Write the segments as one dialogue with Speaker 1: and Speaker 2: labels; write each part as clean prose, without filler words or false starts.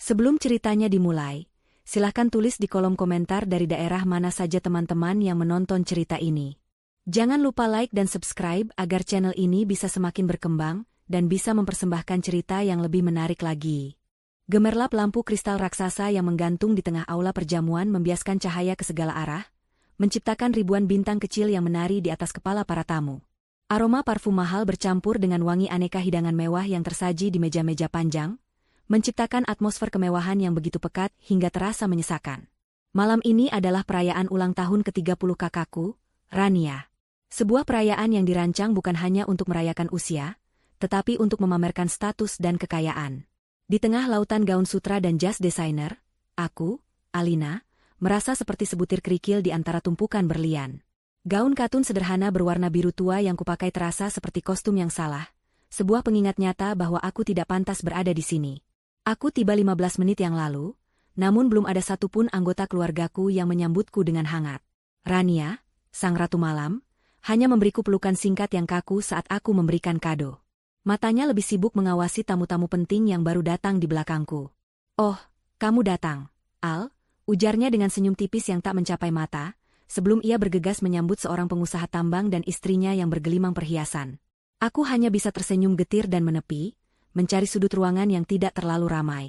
Speaker 1: Sebelum ceritanya dimulai, silahkan tulis di kolom komentar dari daerah mana saja teman-teman yang menonton cerita ini. Jangan lupa like dan subscribe agar channel ini bisa semakin berkembang dan bisa mempersembahkan cerita yang lebih menarik lagi. Gemerlap lampu kristal raksasa yang menggantung di tengah aula perjamuan membiaskan cahaya ke segala arah, menciptakan ribuan bintang kecil yang menari di atas kepala para tamu. Aroma parfum mahal bercampur dengan wangi aneka hidangan mewah yang tersaji di meja-meja panjang, menciptakan atmosfer kemewahan yang begitu pekat hingga terasa menyesakan. Malam ini adalah perayaan ulang tahun ke-30 kakakku, Rania. Sebuah perayaan yang dirancang bukan hanya untuk merayakan usia, tetapi untuk memamerkan status dan kekayaan. Di tengah lautan gaun sutra dan jas desainer, aku, Alina, merasa seperti sebutir kerikil di antara tumpukan berlian. Gaun katun sederhana berwarna biru tua yang kupakai terasa seperti kostum yang salah, sebuah pengingat nyata bahwa aku tidak pantas berada di sini. Aku tiba 15 menit yang lalu, namun belum ada satupun anggota keluargaku yang menyambutku dengan hangat. Rania, sang ratu malam, hanya memberiku pelukan singkat yang kaku saat aku memberikan kado. Matanya lebih sibuk mengawasi tamu-tamu penting yang baru datang di belakangku. "Oh, kamu datang, Al," ujarnya dengan senyum tipis yang tak mencapai mata, sebelum ia bergegas menyambut seorang pengusaha tambang dan istrinya yang bergelimang perhiasan. Aku hanya bisa tersenyum getir dan menepi, mencari sudut ruangan yang tidak terlalu ramai.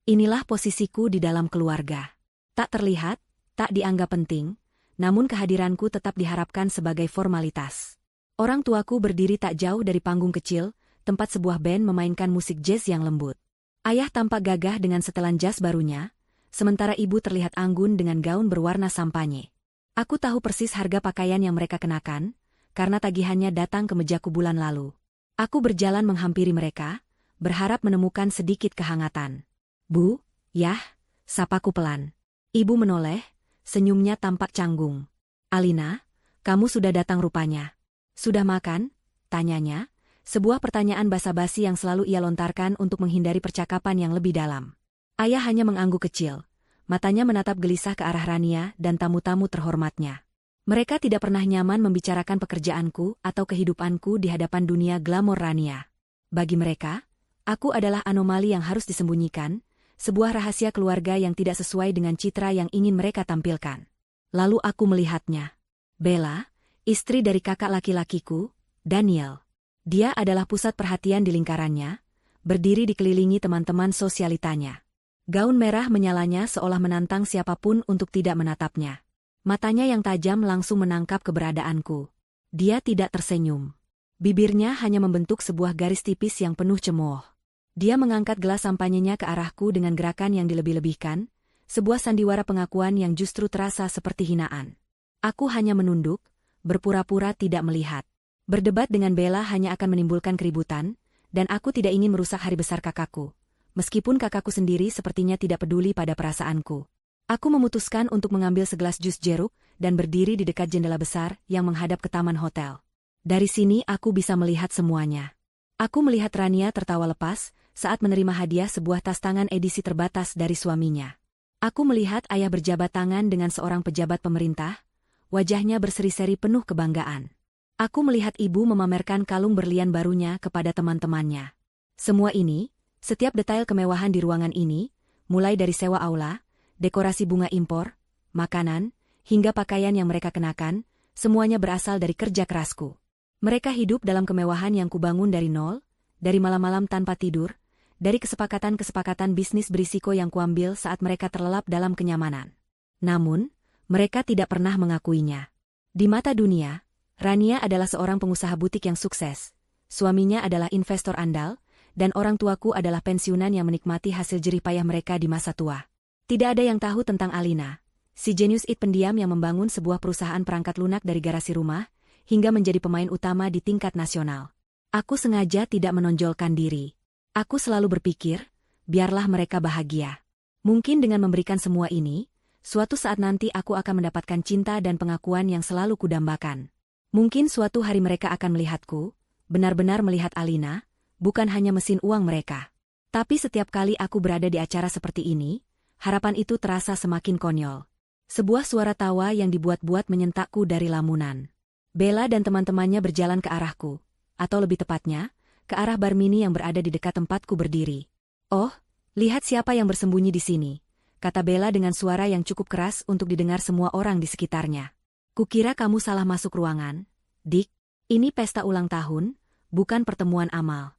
Speaker 1: Inilah posisiku di dalam keluarga. Tak terlihat, tak dianggap penting, namun kehadiranku tetap diharapkan sebagai formalitas. Orang tuaku berdiri tak jauh dari panggung kecil, tempat sebuah band memainkan musik jazz yang lembut. Ayah tampak gagah dengan setelan jas barunya, sementara ibu terlihat anggun dengan gaun berwarna sampanye. Aku tahu persis harga pakaian yang mereka kenakan, karena tagihannya datang ke mejaku bulan lalu. Aku berjalan menghampiri mereka, berharap menemukan sedikit kehangatan. "Bu, Yah," sapaku pelan. Ibu menoleh, senyumnya tampak canggung. "Alina, kamu sudah datang rupanya. Sudah makan?" tanyanya, sebuah pertanyaan basa-basi yang selalu ia lontarkan untuk menghindari percakapan yang lebih dalam. Ayah hanya mengangguk kecil, matanya menatap gelisah ke arah Rania dan tamu-tamu terhormatnya. Mereka tidak pernah nyaman membicarakan pekerjaanku atau kehidupanku di hadapan dunia glamor Rania. Bagi mereka, aku adalah anomali yang harus disembunyikan, sebuah rahasia keluarga yang tidak sesuai dengan citra yang ingin mereka tampilkan. Lalu aku melihatnya. Bella, istri dari kakak laki-lakiku, Daniel. Dia adalah pusat perhatian di lingkarannya, berdiri dikelilingi teman-teman sosialitanya. Gaun merah menyalanya seolah menantang siapapun untuk tidak menatapnya. Matanya yang tajam langsung menangkap keberadaanku. Dia tidak tersenyum. Bibirnya hanya membentuk sebuah garis tipis yang penuh cemooh. Dia mengangkat gelas sampanyenya ke arahku dengan gerakan yang dilebih-lebihkan, sebuah sandiwara pengakuan yang justru terasa seperti hinaan. Aku hanya menunduk, berpura-pura tidak melihat. Berdebat dengan Bella hanya akan menimbulkan keributan, dan aku tidak ingin merusak hari besar kakakku. Meskipun kakakku sendiri sepertinya tidak peduli pada perasaanku. Aku memutuskan untuk mengambil segelas jus jeruk dan berdiri di dekat jendela besar yang menghadap ke taman hotel. Dari sini aku bisa melihat semuanya. Aku melihat Rania tertawa lepas saat menerima hadiah sebuah tas tangan edisi terbatas dari suaminya. Aku melihat ayah berjabat tangan dengan seorang pejabat pemerintah, wajahnya berseri-seri penuh kebanggaan. Aku melihat ibu memamerkan kalung berlian barunya kepada teman-temannya. Semua ini, setiap detail kemewahan di ruangan ini, mulai dari sewa aula, dekorasi bunga impor, makanan, hingga pakaian yang mereka kenakan, semuanya berasal dari kerja kerasku. Mereka hidup dalam kemewahan yang kubangun dari nol, dari malam-malam tanpa tidur, dari kesepakatan-kesepakatan bisnis berisiko yang kuambil saat mereka terlelap dalam kenyamanan. Namun, mereka tidak pernah mengakuinya. Di mata dunia, Rania adalah seorang pengusaha butik yang sukses, suaminya adalah investor andal, dan orang tuaku adalah pensiunan yang menikmati hasil jerih payah mereka di masa tua. Tidak ada yang tahu tentang Alina, si jenius pendiam yang membangun sebuah perusahaan perangkat lunak dari garasi rumah, hingga menjadi pemain utama di tingkat nasional. Aku sengaja tidak menonjolkan diri. Aku selalu berpikir, biarlah mereka bahagia. Mungkin dengan memberikan semua ini, suatu saat nanti aku akan mendapatkan cinta dan pengakuan yang selalu kudambakan. Mungkin suatu hari mereka akan melihatku, benar-benar melihat Alina, bukan hanya mesin uang mereka. Tapi setiap kali aku berada di acara seperti ini, harapan itu terasa semakin konyol. Sebuah suara tawa yang dibuat-buat menyentakku dari lamunan. Bella dan teman-temannya berjalan ke arahku, atau lebih tepatnya, ke arah Barmini yang berada di dekat tempatku berdiri. "Oh, Lihat siapa yang bersembunyi di sini, kata Bella dengan suara yang cukup keras untuk didengar semua orang di sekitarnya. Kukira kamu salah masuk ruangan, Dick. Ini pesta ulang tahun, bukan pertemuan amal.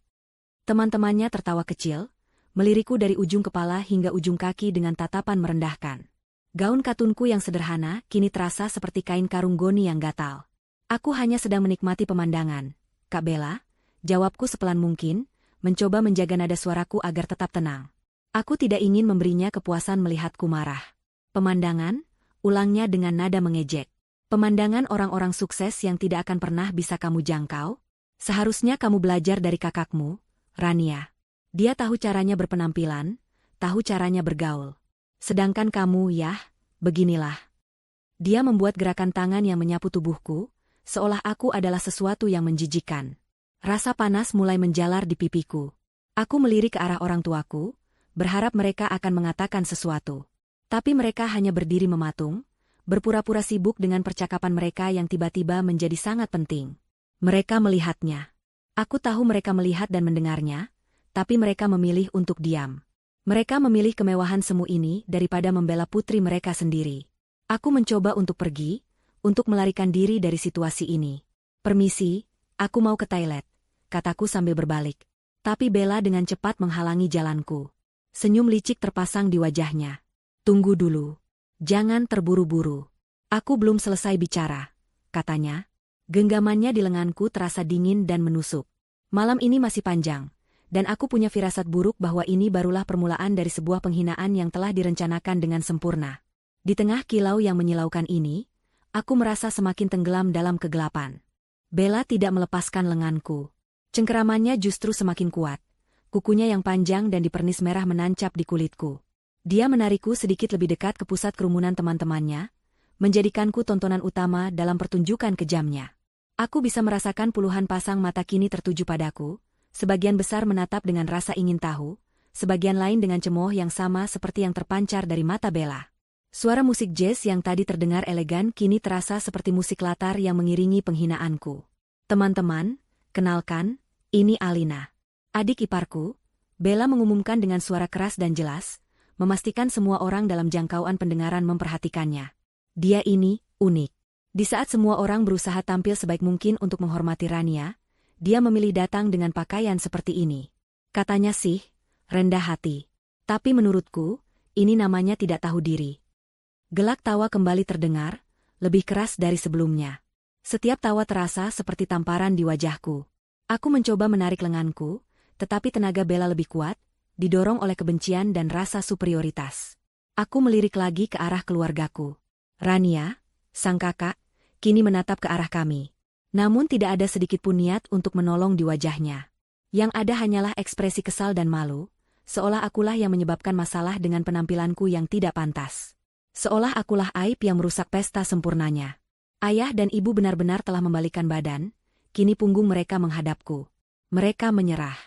Speaker 1: Teman-temannya tertawa kecil, melirikku dari ujung kepala hingga ujung kaki dengan tatapan merendahkan. Gaun katunku yang sederhana kini terasa seperti kain karung goni yang gatal. Aku hanya sedang menikmati pemandangan, Kak Bella, jawabku sepelan mungkin, mencoba menjaga nada suaraku agar tetap tenang. Aku tidak ingin memberinya kepuasan melihatku marah. Pemandangan, ulangnya dengan nada mengejek. Pemandangan orang-orang sukses yang tidak akan pernah bisa kamu jangkau? Seharusnya kamu belajar dari kakakmu, Rania. Dia tahu caranya berpenampilan, tahu caranya bergaul. Sedangkan kamu, yah, beginilah. Dia membuat gerakan tangan yang menyapu tubuhku, seolah aku adalah sesuatu yang menjijikkan. Rasa panas mulai menjalar di pipiku. Aku melirik ke arah orang tuaku, berharap mereka akan mengatakan sesuatu. Tapi mereka hanya berdiri mematung, berpura-pura sibuk dengan percakapan mereka yang tiba-tiba menjadi sangat penting. Mereka melihatnya. Aku tahu mereka melihat dan mendengarnya, tapi mereka memilih untuk diam. Mereka memilih kemewahan semu ini daripada membela putri mereka sendiri. Aku mencoba untuk pergi, untuk melarikan diri dari situasi ini. Permisi, aku mau ke toilet, kataku sambil berbalik. Tapi Bella dengan cepat menghalangi jalanku. Senyum licik terpasang di wajahnya. Tunggu dulu. Jangan terburu-buru. Aku belum selesai bicara, katanya. Genggamannya di lenganku terasa dingin dan menusuk. Malam ini masih panjang, dan aku punya firasat buruk bahwa ini barulah permulaan dari sebuah penghinaan yang telah direncanakan dengan sempurna. Di tengah kilau yang menyilaukan ini, aku merasa semakin tenggelam dalam kegelapan. Bella tidak melepaskan lenganku. Cengkeramannya justru semakin kuat. Kukunya yang panjang dan dipernis merah menancap di kulitku. Dia menarikku sedikit lebih dekat ke pusat kerumunan teman-temannya, menjadikanku tontonan utama dalam pertunjukan kejamnya. Aku bisa merasakan puluhan pasang mata kini tertuju padaku, sebagian besar menatap dengan rasa ingin tahu, sebagian lain dengan cemooh yang sama seperti yang terpancar dari mata Bella. Suara musik jazz yang tadi terdengar elegan kini terasa seperti musik latar yang mengiringi penghinaanku. Teman-teman, kenalkan, ini Alina. Adik iparku, Bella mengumumkan dengan suara keras dan jelas, memastikan semua orang dalam jangkauan pendengaran memperhatikannya. Dia ini, unik. Di saat semua orang berusaha tampil sebaik mungkin untuk menghormati Rania, dia memilih datang dengan pakaian seperti ini. Katanya sih, rendah hati. Tapi menurutku, ini namanya tidak tahu diri. Gelak tawa kembali terdengar, lebih keras dari sebelumnya. Setiap tawa terasa seperti tamparan di wajahku. Aku mencoba menarik lenganku, tetapi tenaga Bella lebih kuat, didorong oleh kebencian dan rasa superioritas. Aku melirik lagi ke arah keluargaku. Rania, sang kakak, kini menatap ke arah kami. Namun tidak ada sedikit pun niat untuk menolong di wajahnya. Yang ada hanyalah ekspresi kesal dan malu, seolah akulah yang menyebabkan masalah dengan penampilanku yang tidak pantas. Seolah akulah aib yang merusak pesta sempurnanya. Ayah dan ibu benar-benar telah membalikkan badan, kini punggung mereka menghadapku. Mereka menyerah.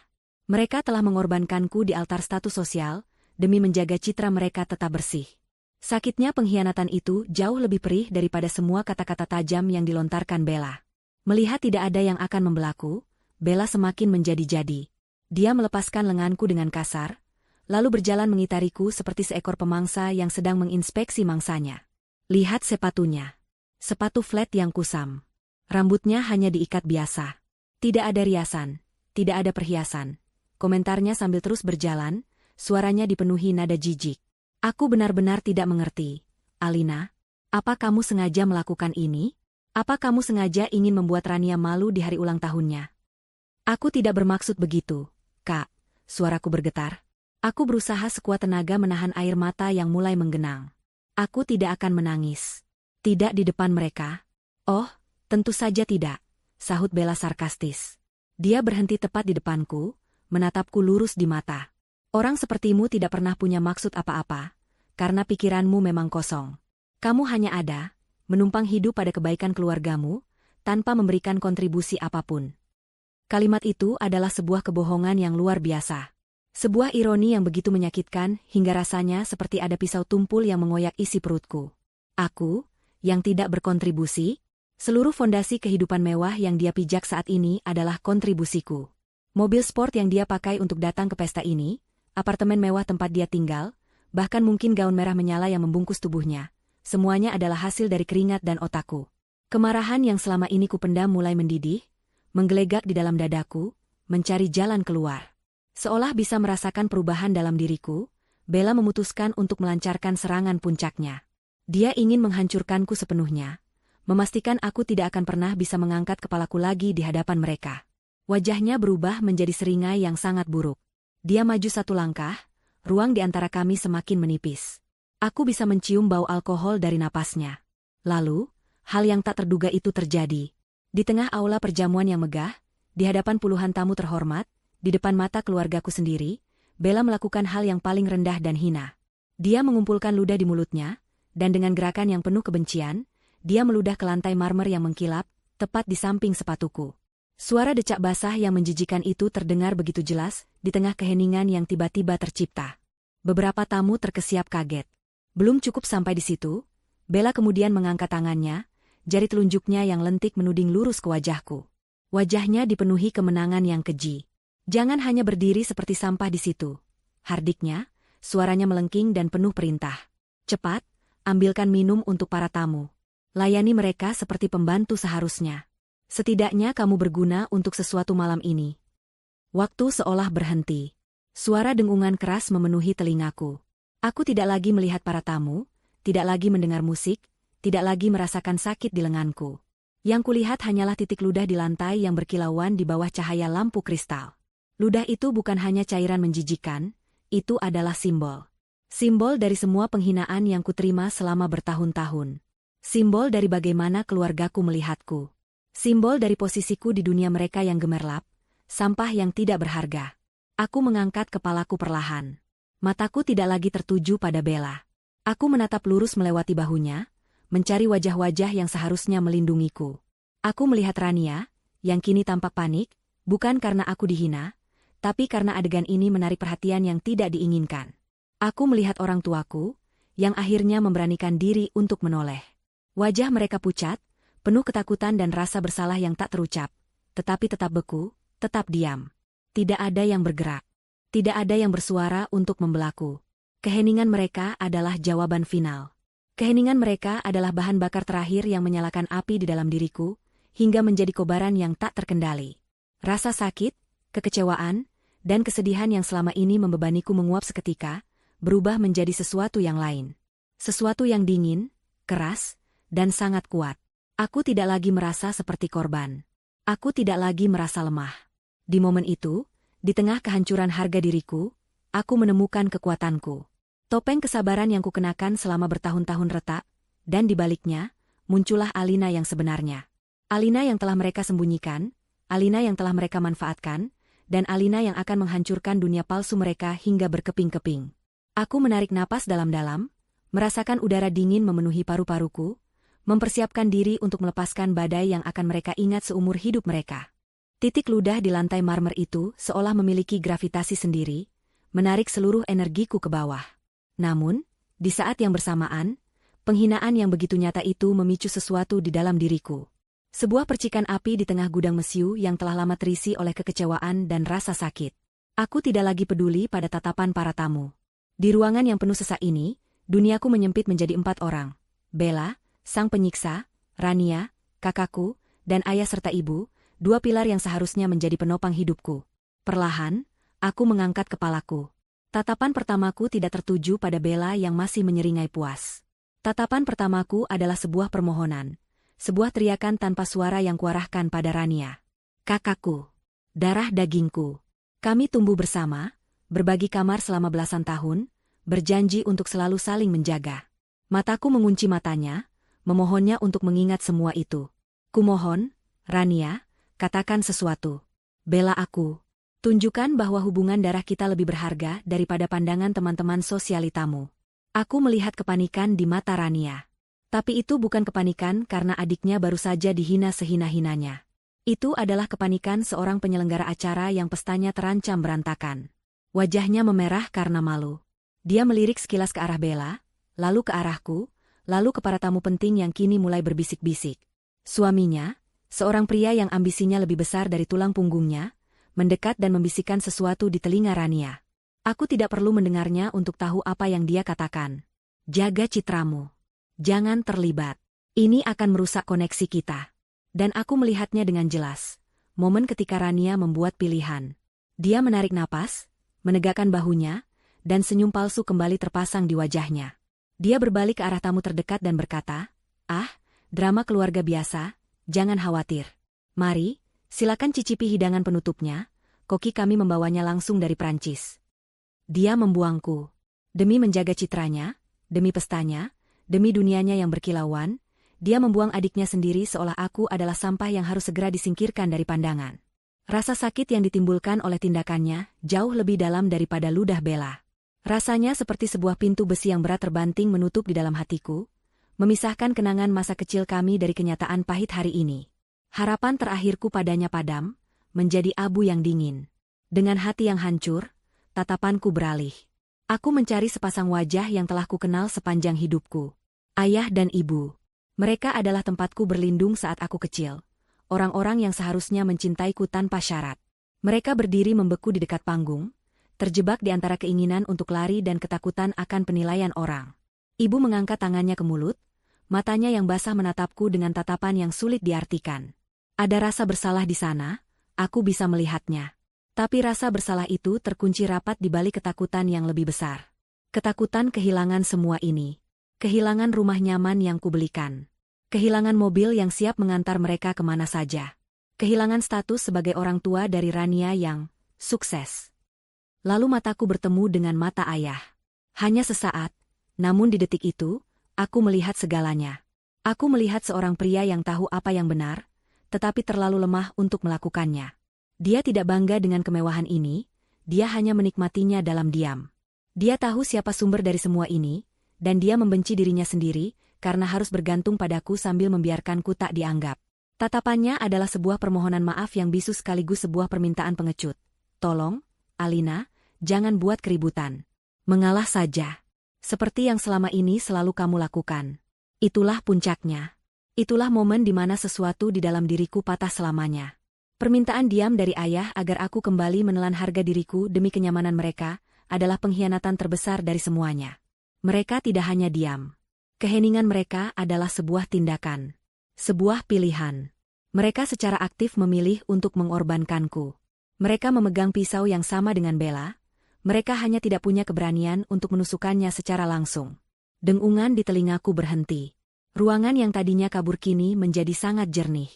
Speaker 1: Mereka telah mengorbankanku di altar status sosial, demi menjaga citra mereka tetap bersih. Sakitnya pengkhianatan itu jauh lebih perih daripada semua kata-kata tajam yang dilontarkan Bella. Melihat tidak ada yang akan membelaku, Bella semakin menjadi-jadi. Dia melepaskan lenganku dengan kasar, lalu berjalan mengitariku seperti seekor pemangsa yang sedang menginspeksi mangsanya. Lihat sepatunya. Sepatu flat yang kusam. Rambutnya hanya diikat biasa. Tidak ada riasan, tidak ada perhiasan. Komentarnya sambil terus berjalan, suaranya dipenuhi nada jijik. Aku benar-benar tidak mengerti. Alina, apa kamu sengaja melakukan ini? Apa kamu sengaja ingin membuat Rania malu di hari ulang tahunnya? Aku tidak bermaksud begitu, Kak. Suaraku bergetar. Aku berusaha sekuat tenaga menahan air mata yang mulai menggenang. Aku tidak akan menangis. Tidak di depan mereka. Oh, tentu saja tidak, sahut Bella sarkastis. Dia berhenti tepat di depanku, menatapku lurus di mata. Orang sepertimu tidak pernah punya maksud apa-apa, karena pikiranmu memang kosong. Kamu hanya ada, menumpang hidup pada kebaikan keluargamu, tanpa memberikan kontribusi apapun. Kalimat itu adalah sebuah kebohongan yang luar biasa. Sebuah ironi yang begitu menyakitkan hingga rasanya seperti ada pisau tumpul yang mengoyak isi perutku. Aku, yang tidak berkontribusi, seluruh fondasi kehidupan mewah yang dia pijak saat ini adalah kontribusiku. Mobil sport yang dia pakai untuk datang ke pesta ini apartemen mewah tempat dia tinggal, bahkan mungkin gaun merah menyala yang membungkus tubuhnya. Semuanya adalah hasil dari keringat dan otakku. Kemarahan yang selama ini kupendam mulai mendidih, menggelegak di dalam dadaku, mencari jalan keluar. Seolah bisa merasakan perubahan dalam diriku, Bella memutuskan untuk melancarkan serangan puncaknya. Dia ingin menghancurkanku sepenuhnya, memastikan aku tidak akan pernah bisa mengangkat kepalaku lagi di hadapan mereka. Wajahnya berubah menjadi seringai yang sangat buruk. Dia maju satu langkah, ruang di antara kami semakin menipis. Aku bisa mencium bau alkohol dari napasnya. Lalu, hal yang tak terduga itu terjadi. Di tengah aula perjamuan yang megah, di hadapan puluhan tamu terhormat, di depan mata keluargaku sendiri, Bella melakukan hal yang paling rendah dan hina. Dia mengumpulkan ludah di mulutnya, dan dengan gerakan yang penuh kebencian, dia meludah ke lantai marmer yang mengkilap, tepat di samping sepatuku. Suara decak basah yang menjijikan itu terdengar begitu jelas, di tengah keheningan yang tiba-tiba tercipta. Beberapa tamu terkesiap kaget. Belum cukup sampai di situ, Bella kemudian mengangkat tangannya, jari telunjuknya yang lentik menuding lurus ke wajahku. Wajahnya dipenuhi kemenangan yang keji. Jangan hanya berdiri seperti sampah di situ. Hardiknya, suaranya melengking dan penuh perintah. Cepat, ambilkan minum untuk para tamu. Layani mereka seperti pembantu seharusnya. Setidaknya kamu berguna untuk sesuatu malam ini. Waktu seolah berhenti. Suara dengungan keras memenuhi telingaku. Aku tidak lagi melihat para tamu, tidak lagi mendengar musik, tidak lagi merasakan sakit di lenganku. Yang kulihat hanyalah titik ludah di lantai yang berkilauan di bawah cahaya lampu kristal. Ludah itu bukan hanya cairan menjijikan, itu adalah simbol. Simbol dari semua penghinaan yang kuterima selama bertahun-tahun. Simbol dari bagaimana keluargaku melihatku. Simbol dari posisiku di dunia mereka yang gemerlap, sampah yang tidak berharga. Aku mengangkat kepalaku perlahan. Mataku tidak lagi tertuju pada Bella. Aku menatap lurus melewati bahunya, mencari wajah-wajah yang seharusnya melindungiku. Aku melihat Rania, yang kini tampak panik, bukan karena aku dihina, tapi karena adegan ini menarik perhatian yang tidak diinginkan. Aku melihat orang tuaku, yang akhirnya memberanikan diri untuk menoleh. Wajah mereka pucat, penuh ketakutan dan rasa bersalah yang tak terucap, tetapi tetap beku, tetap diam. Tidak ada yang bergerak. Tidak ada yang bersuara untuk membelaku. Keheningan mereka adalah jawaban final. Keheningan mereka adalah bahan bakar terakhir yang menyalakan api di dalam diriku, hingga menjadi kobaran yang tak terkendali. Rasa sakit, kekecewaan, dan kesedihan yang selama ini membebaniku menguap seketika, berubah menjadi sesuatu yang lain. Sesuatu yang dingin, keras, dan sangat kuat. Aku tidak lagi merasa seperti korban. Aku tidak lagi merasa lemah. Di momen itu, di tengah kehancuran harga diriku, aku menemukan kekuatanku. Topeng kesabaran yang kukenakan selama bertahun-tahun retak, dan di baliknya, muncullah Alina yang sebenarnya. Alina yang telah mereka sembunyikan, Alina yang telah mereka manfaatkan, dan Alina yang akan menghancurkan dunia palsu mereka hingga berkeping-keping. Aku menarik napas dalam-dalam, merasakan udara dingin memenuhi paru-paruku, mempersiapkan diri untuk melepaskan badai yang akan mereka ingat seumur hidup mereka. Titik ludah di lantai marmer itu seolah memiliki gravitasi sendiri, menarik seluruh energiku ke bawah. Namun, di saat yang bersamaan, penghinaan yang begitu nyata itu memicu sesuatu di dalam diriku. Sebuah percikan api di tengah gudang mesiu yang telah lama terisi oleh kekecewaan dan rasa sakit. Aku tidak lagi peduli pada tatapan para tamu. Di ruangan yang penuh sesak ini, duniaku menyempit menjadi 4 orang. Bella, sang penyiksa, Rania, kakakku, dan ayah serta ibu, 2 pilar yang seharusnya menjadi penopang hidupku. Perlahan, aku mengangkat kepalaku. Tatapan pertamaku tidak tertuju pada Bella yang masih menyeringai puas. Tatapan pertamaku adalah sebuah permohonan. Sebuah teriakan tanpa suara yang kuarahkan pada Rania. Kakakku. Darah dagingku. Kami tumbuh bersama, berbagi kamar selama belasan tahun, berjanji untuk selalu saling menjaga. Mataku mengunci matanya, memohonnya untuk mengingat semua itu. Kumohon, Rania, katakan sesuatu. Bella aku. Tunjukkan bahwa hubungan darah kita lebih berharga daripada pandangan teman-teman sosialitamu. Aku melihat kepanikan di mata Rania. Tapi itu bukan kepanikan karena adiknya baru saja dihina sehina-hinanya. Itu adalah kepanikan seorang penyelenggara acara yang pestanya terancam berantakan. Wajahnya memerah karena malu. Dia melirik sekilas ke arah Bella, lalu ke arahku, lalu ke para tamu penting yang kini mulai berbisik-bisik. Suaminya, seorang pria yang ambisinya lebih besar dari tulang punggungnya, mendekat dan membisikkan sesuatu di telinga Rania. Aku tidak perlu mendengarnya untuk tahu apa yang dia katakan. Jaga citramu. Jangan terlibat. Ini akan merusak koneksi kita. Dan aku melihatnya dengan jelas. Momen ketika Rania membuat pilihan. Dia menarik napas, menegakkan bahunya, dan senyum palsu kembali terpasang di wajahnya. Dia berbalik ke arah tamu terdekat dan berkata, "Ah, drama keluarga biasa, jangan khawatir. Mari, silakan cicipi hidangan penutupnya, koki kami membawanya langsung dari Prancis." Dia membuangku. Demi menjaga citranya, demi pestanya, demi dunianya yang berkilauan, dia membuang adiknya sendiri seolah aku adalah sampah yang harus segera disingkirkan dari pandangan. Rasa sakit yang ditimbulkan oleh tindakannya jauh lebih dalam daripada ludah Bella. Rasanya seperti sebuah pintu besi yang berat terbanting menutup di dalam hatiku, memisahkan kenangan masa kecil kami dari kenyataan pahit hari ini. Harapan terakhirku padanya padam, menjadi abu yang dingin. Dengan hati yang hancur, tatapanku beralih. Aku mencari sepasang wajah yang telah kukenal sepanjang hidupku. Ayah dan ibu. Mereka adalah tempatku berlindung saat aku kecil. Orang-orang yang seharusnya mencintaiku tanpa syarat. Mereka berdiri membeku di dekat panggung, terjebak di antara keinginan untuk lari dan ketakutan akan penilaian orang. Ibu mengangkat tangannya ke mulut, matanya yang basah menatapku dengan tatapan yang sulit diartikan. Ada rasa bersalah di sana, aku bisa melihatnya. Tapi rasa bersalah itu terkunci rapat di balik ketakutan yang lebih besar. Ketakutan kehilangan semua ini. Kehilangan rumah nyaman yang kubelikan. Kehilangan mobil yang siap mengantar mereka kemana saja. Kehilangan status sebagai orang tua dari Rania yang sukses. Lalu mataku bertemu dengan mata ayah. Hanya sesaat, namun di detik itu, aku melihat segalanya. Aku melihat seorang pria yang tahu apa yang benar, tetapi terlalu lemah untuk melakukannya. Dia tidak bangga dengan kemewahan ini, dia hanya menikmatinya dalam diam. Dia tahu siapa sumber dari semua ini, dan dia membenci dirinya sendiri, karena harus bergantung padaku sambil membiarkanku tak dianggap. Tatapannya adalah sebuah permohonan maaf yang bisu sekaligus sebuah permintaan pengecut. Tolong, Alina, jangan buat keributan. Mengalah saja. Seperti yang selama ini selalu kamu lakukan. Itulah puncaknya. Itulah momen di mana sesuatu di dalam diriku patah selamanya. Permintaan diam dari ayah agar aku kembali menelan harga diriku demi kenyamanan mereka adalah pengkhianatan terbesar dari semuanya. Mereka tidak hanya diam. Keheningan mereka adalah sebuah tindakan. Sebuah pilihan. Mereka secara aktif memilih untuk mengorbankanku. Mereka memegang pisau yang sama dengan Bella. Mereka hanya tidak punya keberanian untuk menusukkannya secara langsung. Dengungan di telingaku berhenti. Ruangan yang tadinya kabur kini menjadi sangat jernih.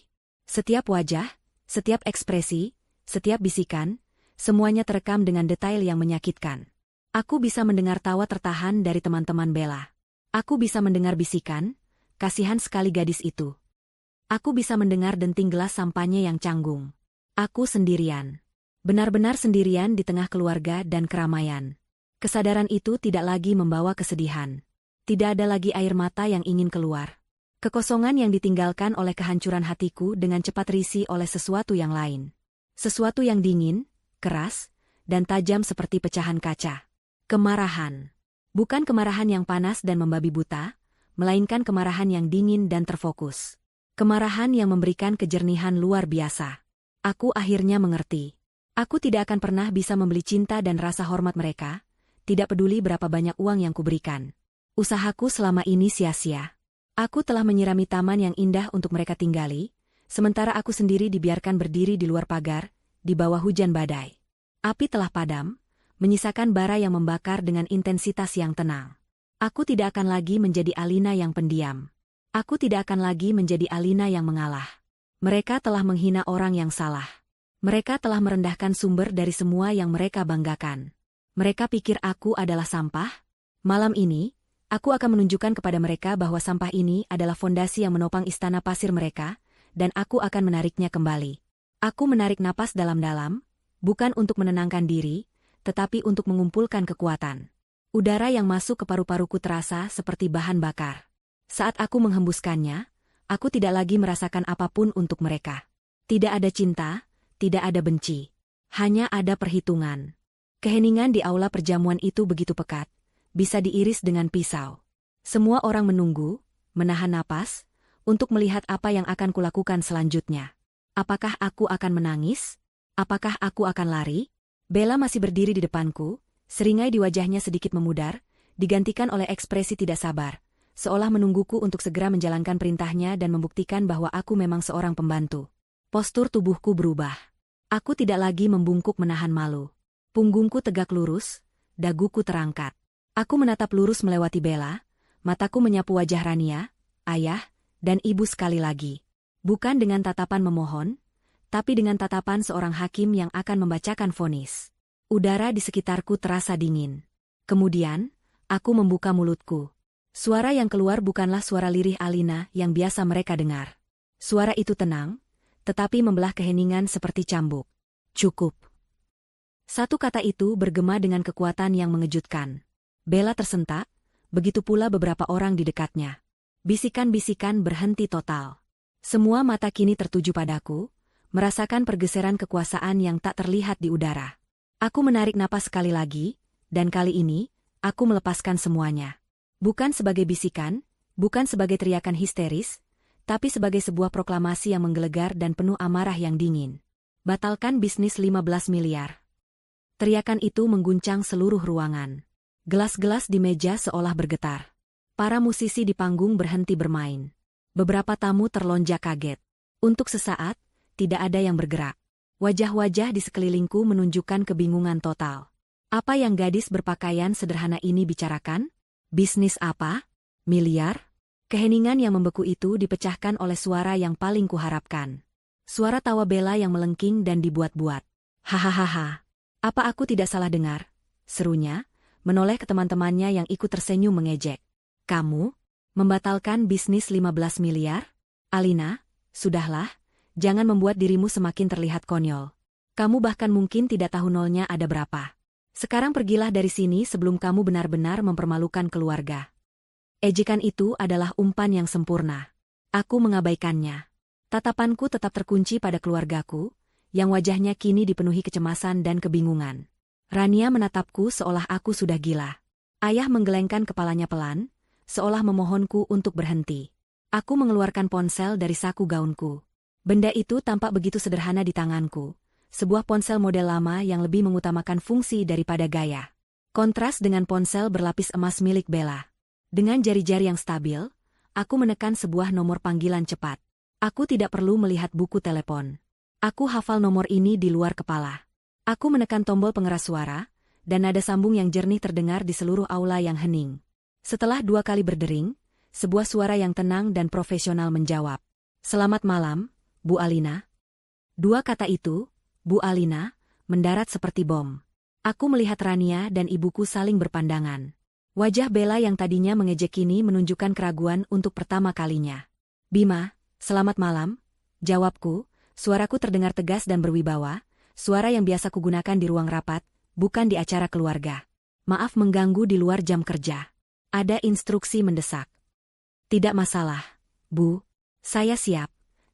Speaker 1: Setiap wajah, setiap ekspresi, setiap bisikan, semuanya terekam dengan detail yang menyakitkan. Aku bisa mendengar tawa tertahan dari teman-teman Bella. Aku bisa mendengar bisikan, kasihan sekali gadis itu. Aku bisa mendengar denting gelas sampahnya yang canggung. Aku sendirian. Benar-benar sendirian di tengah keluarga dan keramaian. Kesadaran itu tidak lagi membawa kesedihan. Tidak ada lagi air mata yang ingin keluar. Kekosongan yang ditinggalkan oleh kehancuran hatiku dengan cepat terisi oleh sesuatu yang lain. Sesuatu yang dingin, keras, dan tajam seperti pecahan kaca. Kemarahan. Bukan kemarahan yang panas dan membabi buta, melainkan kemarahan yang dingin dan terfokus. Kemarahan yang memberikan kejernihan luar biasa. Aku akhirnya mengerti. Aku tidak akan pernah bisa membeli cinta dan rasa hormat mereka, tidak peduli berapa banyak uang yang kuberikan. Usahaku selama ini sia-sia. Aku telah menyirami taman yang indah untuk mereka tinggali, sementara aku sendiri dibiarkan berdiri di luar pagar, di bawah hujan badai. Api telah padam, menyisakan bara yang membakar dengan intensitas yang tenang. Aku tidak akan lagi menjadi Alina yang pendiam. Aku tidak akan lagi menjadi Alina yang mengalah. Mereka telah menghina orang yang salah. Mereka telah merendahkan sumber dari semua yang mereka banggakan. Mereka pikir aku adalah sampah? Malam ini, aku akan menunjukkan kepada mereka bahwa sampah ini adalah fondasi yang menopang istana pasir mereka, dan aku akan menariknya kembali. Aku menarik napas dalam-dalam, bukan untuk menenangkan diri, tetapi untuk mengumpulkan kekuatan. Udara yang masuk ke paru-paruku terasa seperti bahan bakar. Saat aku menghembuskannya, aku tidak lagi merasakan apapun untuk mereka. Tidak ada cinta, tidak ada benci. Hanya ada perhitungan. Keheningan di aula perjamuan itu begitu pekat, bisa diiris dengan pisau. Semua orang menunggu, menahan napas, untuk melihat apa yang akan kulakukan selanjutnya. Apakah aku akan menangis? Apakah aku akan lari? Bella masih berdiri di depanku, Seringai di wajahnya sedikit memudar, digantikan oleh ekspresi tidak sabar, seolah menungguku untuk segera menjalankan perintahnya dan membuktikan bahwa aku memang seorang pembantu. Postur tubuhku berubah. Aku tidak lagi membungkuk menahan malu. Punggungku tegak lurus, daguku terangkat. Aku menatap lurus melewati Bella, mataku menyapu wajah Rania, ayah, dan ibu sekali lagi. Bukan dengan tatapan memohon, tapi dengan tatapan seorang hakim yang akan membacakan vonis. Udara di sekitarku terasa dingin. Kemudian, aku membuka mulutku. Suara yang keluar bukanlah suara lirih Alina yang biasa mereka dengar. Suara itu tenang, tetapi membelah keheningan seperti cambuk. Cukup. Satu kata itu bergema dengan kekuatan yang mengejutkan. Bella tersentak, begitu pula beberapa orang di dekatnya. Bisikan-bisikan berhenti total. Semua mata kini tertuju padaku, merasakan pergeseran kekuasaan yang tak terlihat di udara. Aku menarik napas sekali lagi, dan kali ini, aku melepaskan semuanya. Bukan sebagai bisikan, bukan sebagai teriakan histeris, tapi sebagai sebuah proklamasi yang menggelegar dan penuh amarah yang dingin. Batalkan bisnis 15 miliar. Teriakan itu mengguncang seluruh ruangan. Gelas-gelas di meja seolah bergetar. Para musisi di panggung berhenti bermain. Beberapa tamu terlonjak kaget. Untuk sesaat, tidak ada yang bergerak. Wajah-wajah di sekelilingku menunjukkan kebingungan total. Apa yang gadis berpakaian sederhana ini bicarakan? Bisnis apa? Miliar? Keheningan yang membeku itu dipecahkan oleh suara yang paling kuharapkan. Suara tawa Bella yang melengking dan dibuat-buat. Hahaha. Apa aku tidak salah dengar? Serunya, menoleh ke teman-temannya yang ikut tersenyum mengejek. Kamu? Membatalkan bisnis 15 miliar? Alina, sudahlah. Jangan membuat dirimu semakin terlihat konyol. Kamu bahkan mungkin tidak tahu nolnya ada berapa. Sekarang pergilah dari sini sebelum kamu benar-benar mempermalukan keluarga. Ejekan itu adalah umpan yang sempurna. Aku mengabaikannya. Tatapanku tetap terkunci pada keluargaku, yang wajahnya kini dipenuhi kecemasan dan kebingungan. Rania menatapku seolah aku sudah gila. Ayah menggelengkan kepalanya pelan, seolah memohonku untuk berhenti. Aku mengeluarkan ponsel dari saku gaunku. Benda itu tampak begitu sederhana di tanganku, sebuah ponsel model lama yang lebih mengutamakan fungsi daripada gaya. Kontras dengan ponsel berlapis emas milik Bella. Dengan jari-jari yang stabil, aku menekan sebuah nomor panggilan cepat. Aku tidak perlu melihat buku telepon. Aku hafal nomor ini di luar kepala. Aku menekan tombol pengeras suara, dan nada sambung yang jernih terdengar di seluruh aula yang hening. Setelah 2 kali berdering, sebuah suara yang tenang dan profesional menjawab. Selamat malam, Bu Alina. 2 kata itu, Bu Alina, mendarat seperti bom. Aku melihat Rania dan ibuku saling berpandangan. Wajah Bella yang tadinya mengejek kini menunjukkan keraguan untuk pertama kalinya. Bima, selamat malam, jawabku, suaraku terdengar tegas dan berwibawa, suara yang biasa kugunakan di ruang rapat, bukan di acara keluarga. Maaf mengganggu di luar jam kerja. Ada instruksi mendesak. Tidak masalah, Bu. Saya siap.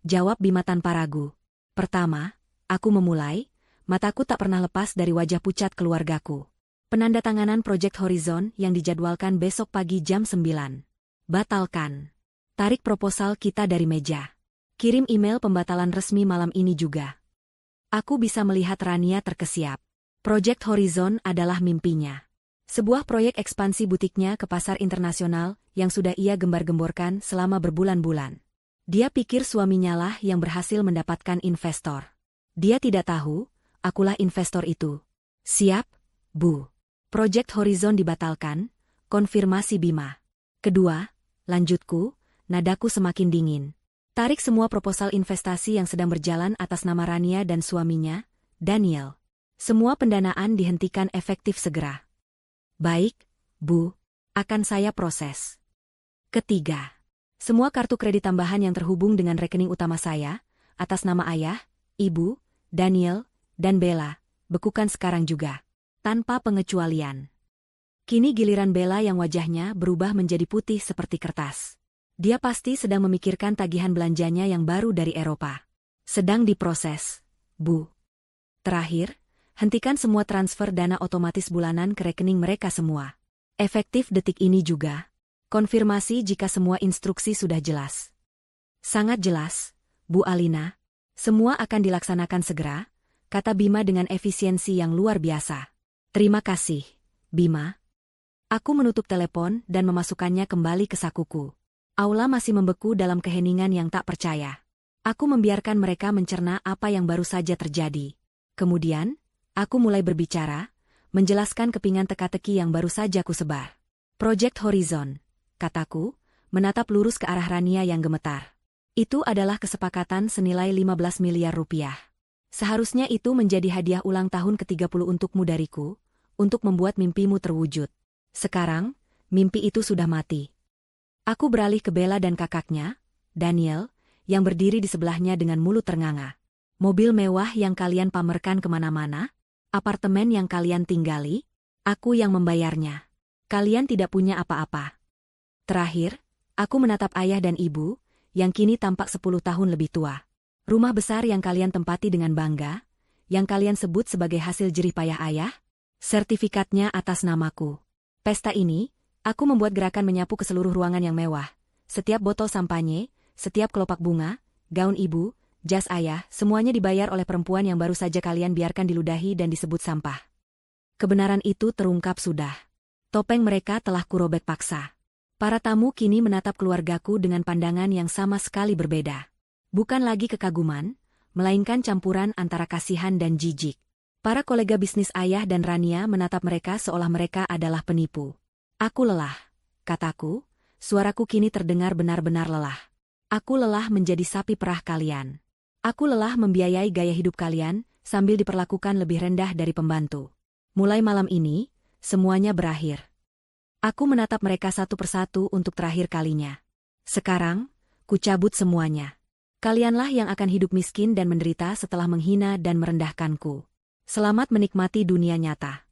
Speaker 1: Jawab Bima tanpa ragu. Pertama, aku memulai, mataku tak pernah lepas dari wajah pucat keluargaku. Penandatanganan Project Horizon yang dijadwalkan besok pagi jam 9. Batalkan. Tarik proposal kita dari meja. Kirim email pembatalan resmi malam ini juga. Aku bisa melihat Rania terkesiap. Project Horizon adalah mimpinya. Sebuah proyek ekspansi butiknya ke pasar internasional yang sudah ia gembar-gemborkan selama berbulan-bulan. Dia pikir suaminya lah yang berhasil mendapatkan investor. Dia tidak tahu, akulah investor itu. Siap, Bu. Project Horizon dibatalkan, konfirmasi Bima. Kedua, lanjutku, nadaku semakin dingin. Tarik semua proposal investasi yang sedang berjalan atas nama Rania dan suaminya, Daniel. Semua pendanaan dihentikan efektif segera. Baik, Bu, akan saya proses. Ketiga. Semua kartu kredit tambahan yang terhubung dengan rekening utama saya, atas nama ayah, ibu, Daniel, dan Bella, bekukan sekarang juga. Tanpa pengecualian. Kini giliran Bella yang wajahnya berubah menjadi putih seperti kertas. Dia pasti sedang memikirkan tagihan belanjanya yang baru dari Eropa. Sedang diproses, Bu. Terakhir, hentikan semua transfer dana otomatis bulanan ke rekening mereka semua. Efektif detik ini juga. Konfirmasi jika semua instruksi sudah jelas. Sangat jelas, Bu Alina. Semua akan dilaksanakan segera, kata Bima dengan efisiensi yang luar biasa. Terima kasih, Bima. Aku menutup telepon dan memasukkannya kembali ke sakuku. Aula masih membeku dalam keheningan yang tak percaya. Aku membiarkan mereka mencerna apa yang baru saja terjadi. Kemudian, aku mulai berbicara, menjelaskan kepingan teka-teki yang baru saja kusebar. Project Horizon, kataku, menatap lurus ke arah Rania yang gemetar. Itu adalah kesepakatan senilai 15 miliar rupiah. Seharusnya itu menjadi hadiah ulang tahun ke-30 untukmu dariku, untuk membuat mimpimu terwujud. Sekarang, mimpi itu sudah mati. Aku beralih ke Bella dan kakaknya, Daniel, yang berdiri di sebelahnya dengan mulut ternganga. Mobil mewah yang kalian pamerkan kemana-mana? Apartemen yang kalian tinggali? Aku yang membayarnya. Kalian tidak punya apa-apa. Terakhir, aku menatap ayah dan ibu, yang kini tampak 10 tahun lebih tua. Rumah besar yang kalian tempati dengan bangga, yang kalian sebut sebagai hasil jerih payah ayah, sertifikatnya atas namaku. Pesta ini, aku membuat gerakan menyapu ke seluruh ruangan yang mewah. Setiap botol sampanye, setiap kelopak bunga, gaun ibu, jas ayah, semuanya dibayar oleh perempuan yang baru saja kalian biarkan diludahi dan disebut sampah. Kebenaran itu terungkap sudah. Topeng mereka telah kurobek paksa. Para tamu kini menatap keluargaku dengan pandangan yang sama sekali berbeda. Bukan lagi kekaguman, melainkan campuran antara kasihan dan jijik. Para kolega bisnis ayah dan Rania menatap mereka seolah mereka adalah penipu. Aku lelah, kataku, suaraku kini terdengar benar-benar lelah. Aku lelah menjadi sapi perah kalian. Aku lelah membiayai gaya hidup kalian, sambil diperlakukan lebih rendah dari pembantu. Mulai malam ini, semuanya berakhir. Aku menatap mereka satu persatu untuk terakhir kalinya. Sekarang, ku cabut semuanya. Kalianlah yang akan hidup miskin dan menderita setelah menghina dan merendahkanku. Selamat menikmati dunia nyata.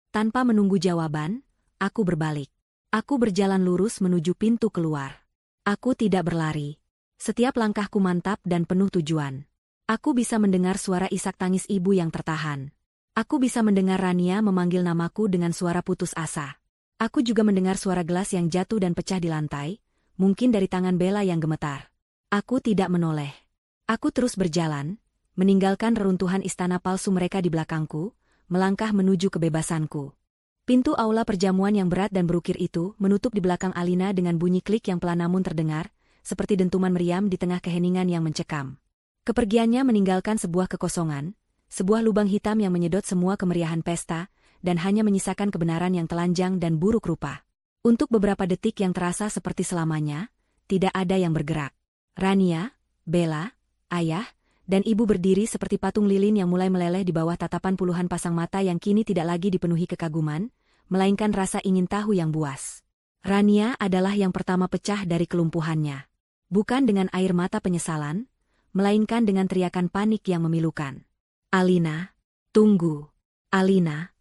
Speaker 1: Tanpa menunggu jawaban, aku berbalik. Aku berjalan lurus menuju pintu keluar. Aku tidak berlari. Setiap langkahku mantap dan penuh tujuan. Aku bisa mendengar suara isak tangis ibu yang tertahan. Aku bisa mendengar Rania memanggil namaku dengan suara putus asa. Aku juga mendengar suara gelas yang jatuh dan pecah di lantai, mungkin dari tangan Bella yang gemetar. Aku tidak menoleh. Aku terus berjalan, meninggalkan reruntuhan istana palsu mereka di belakangku, melangkah menuju kebebasanku. Pintu aula perjamuan yang berat dan berukir itu menutup di belakang Alina dengan bunyi klik yang pelan namun terdengar, seperti dentuman meriam di tengah keheningan yang mencekam. Kepergiannya meninggalkan sebuah kekosongan, sebuah lubang hitam yang menyedot semua kemeriahan pesta, dan hanya menyisakan kebenaran yang telanjang dan buruk rupa. Untuk beberapa detik yang terasa seperti selamanya, tidak ada yang bergerak. Rania, Bella, ayah, dan ibu berdiri seperti patung lilin yang mulai meleleh di bawah tatapan puluhan pasang mata yang kini tidak lagi dipenuhi kekaguman, melainkan rasa ingin tahu yang buas. Rania adalah yang pertama pecah dari kelumpuhannya. Bukan dengan air mata penyesalan, melainkan dengan teriakan panik yang memilukan. Alina, tunggu. Alina.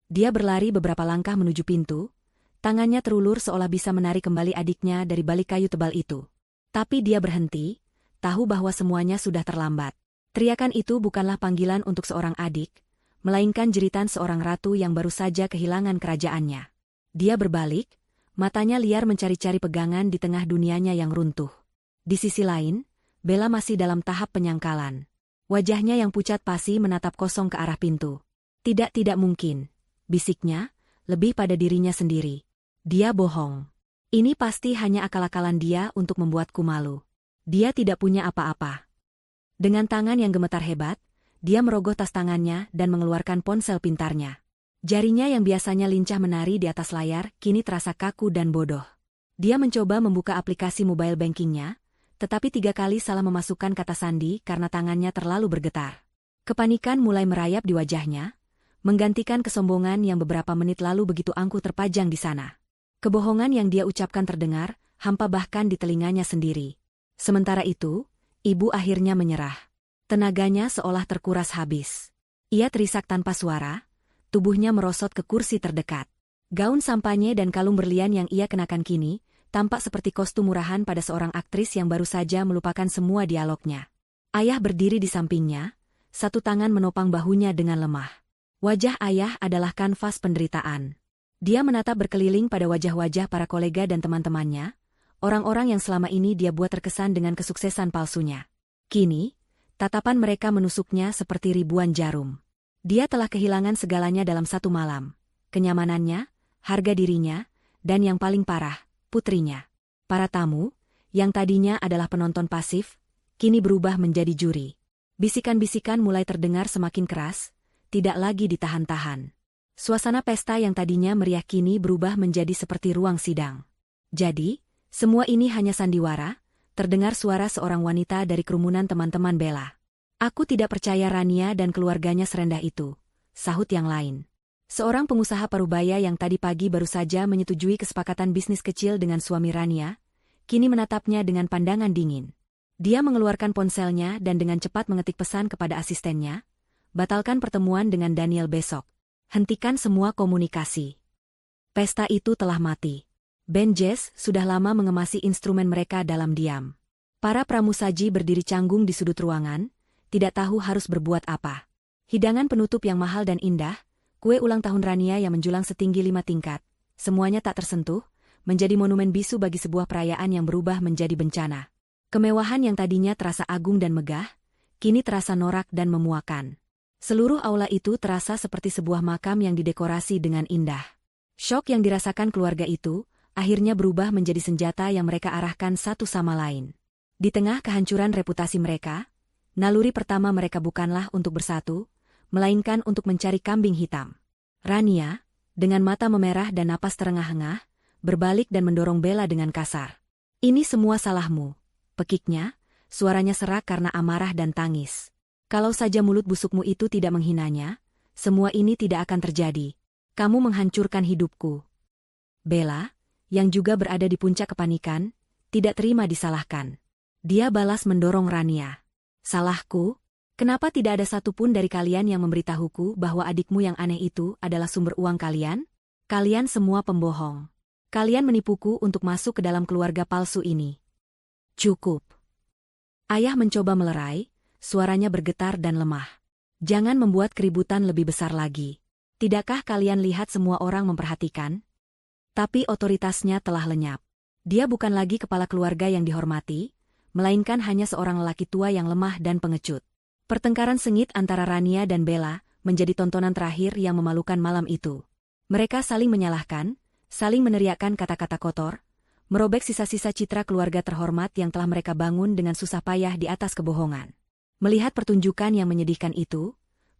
Speaker 1: Dia berlari beberapa langkah menuju pintu, tangannya terulur seolah bisa menarik kembali adiknya dari balik kayu tebal itu. Tapi dia berhenti, tahu bahwa semuanya sudah terlambat. Teriakan itu bukanlah panggilan untuk seorang adik, melainkan jeritan seorang ratu yang baru saja kehilangan kerajaannya. Dia berbalik, matanya liar mencari-cari pegangan di tengah dunianya yang runtuh. Di sisi lain, Bella masih dalam tahap penyangkalan. Wajahnya yang pucat pasi menatap kosong ke arah pintu. Tidak mungkin, bisiknya, lebih pada dirinya sendiri. Dia bohong. Ini pasti hanya akal-akalan dia untuk membuatku malu. Dia tidak punya apa-apa. Dengan tangan yang gemetar hebat, dia merogoh tas tangannya dan mengeluarkan ponsel pintarnya. Jarinya yang biasanya lincah menari di atas layar, kini terasa kaku dan bodoh. Dia mencoba membuka aplikasi mobile bankingnya, tetapi 3 kali salah memasukkan kata sandi karena tangannya terlalu bergetar. Kepanikan mulai merayap di wajahnya, menggantikan kesombongan yang beberapa menit lalu begitu angkuh terpajang di sana. Kebohongan yang dia ucapkan terdengar, hampa bahkan di telinganya sendiri. Sementara itu, ibu akhirnya menyerah. Tenaganya seolah terkuras habis. Ia terisak tanpa suara, tubuhnya merosot ke kursi terdekat. Gaun sampanye dan kalung berlian yang ia kenakan kini, tampak seperti kostum murahan pada seorang aktris yang baru saja melupakan semua dialognya. Ayah berdiri di sampingnya, satu tangan menopang bahunya dengan lemah. Wajah ayah adalah kanvas penderitaan. Dia menatap berkeliling pada wajah-wajah para kolega dan teman-temannya, orang-orang yang selama ini dia buat terkesan dengan kesuksesan palsunya. Kini, tatapan mereka menusuknya seperti ribuan jarum. Dia telah kehilangan segalanya dalam satu malam. kenyamanannya, harga dirinya, dan yang paling parah, putrinya. Para tamu, yang tadinya adalah penonton pasif, kini berubah menjadi juri. Bisikan-bisikan mulai terdengar semakin keras, tidak lagi ditahan-tahan. Suasana pesta yang tadinya meriah kini berubah menjadi seperti ruang sidang. Jadi, semua ini hanya sandiwara, terdengar suara seorang wanita dari kerumunan teman-teman Bella. Aku tidak percaya Rania dan keluarganya serendah itu, sahut yang lain. Seorang pengusaha parubaya yang tadi pagi baru saja menyetujui kesepakatan bisnis kecil dengan suami Rania, kini menatapnya dengan pandangan dingin. Dia mengeluarkan ponselnya dan dengan cepat mengetik pesan kepada asistennya, batalkan pertemuan dengan Daniel besok. Hentikan semua komunikasi. Pesta itu telah mati. Band jazz sudah lama mengemasi instrumen mereka dalam diam. Para pramusaji berdiri canggung di sudut ruangan, tidak tahu harus berbuat apa. Hidangan penutup yang mahal dan indah, kue ulang tahun Rania yang menjulang setinggi 5 tingkat, semuanya tak tersentuh, menjadi monumen bisu bagi sebuah perayaan yang berubah menjadi bencana. Kemewahan yang tadinya terasa agung dan megah, kini terasa norak dan memuakan. Seluruh aula itu terasa seperti sebuah makam yang didekorasi dengan indah. Syok yang dirasakan keluarga itu, akhirnya berubah menjadi senjata yang mereka arahkan satu sama lain. Di tengah kehancuran reputasi mereka, naluri pertama mereka bukanlah untuk bersatu, melainkan untuk mencari kambing hitam. Rania, dengan mata memerah dan napas terengah-engah, berbalik dan mendorong Bella dengan kasar. Ini semua salahmu, pekiknya, suaranya serak karena amarah dan tangis. Kalau saja mulut busukmu itu tidak menghinanya, semua ini tidak akan terjadi. Kamu menghancurkan hidupku. Bella, yang juga berada di puncak kepanikan, tidak terima disalahkan. Dia balas mendorong Rania. Salahku? Kenapa tidak ada satupun dari kalian yang memberitahuku bahwa adikmu yang aneh itu adalah sumber uang kalian? Kalian semua pembohong. Kalian menipuku untuk masuk ke dalam keluarga palsu ini. Cukup. Ayah mencoba melerai, suaranya bergetar dan lemah. Jangan membuat keributan lebih besar lagi. Tidakkah kalian lihat semua orang memperhatikan? Tapi otoritasnya telah lenyap. Dia bukan lagi kepala keluarga yang dihormati, melainkan hanya seorang lelaki tua yang lemah dan pengecut. Pertengkaran sengit antara Rania dan Bella menjadi tontonan terakhir yang memalukan malam itu. Mereka saling menyalahkan, saling meneriakkan kata-kata kotor, merobek sisa-sisa citra keluarga terhormat yang telah mereka bangun dengan susah payah di atas kebohongan. Melihat pertunjukan yang menyedihkan itu,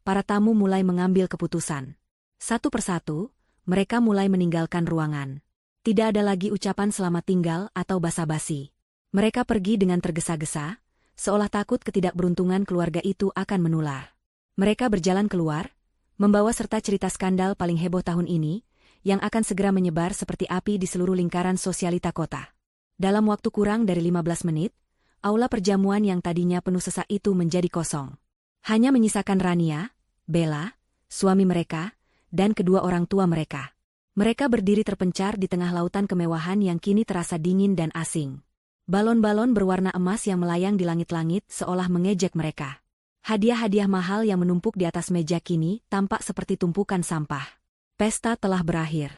Speaker 1: para tamu mulai mengambil keputusan. Satu persatu, mereka mulai meninggalkan ruangan. Tidak ada lagi ucapan selamat tinggal atau basa-basi. Mereka pergi dengan tergesa-gesa, seolah takut ketidakberuntungan keluarga itu akan menular. Mereka berjalan keluar, membawa serta cerita skandal paling heboh tahun ini, yang akan segera menyebar seperti api di seluruh lingkaran sosialita kota. Dalam waktu kurang dari 15 menit, aula perjamuan yang tadinya penuh sesak itu menjadi kosong. Hanya menyisakan Rania, Bella, suami mereka, dan kedua orang tua mereka. Mereka berdiri terpencar di tengah lautan kemewahan yang kini terasa dingin dan asing. Balon-balon berwarna emas yang melayang di langit-langit seolah mengejek mereka. Hadiah-hadiah mahal yang menumpuk di atas meja kini tampak seperti tumpukan sampah. Pesta telah berakhir.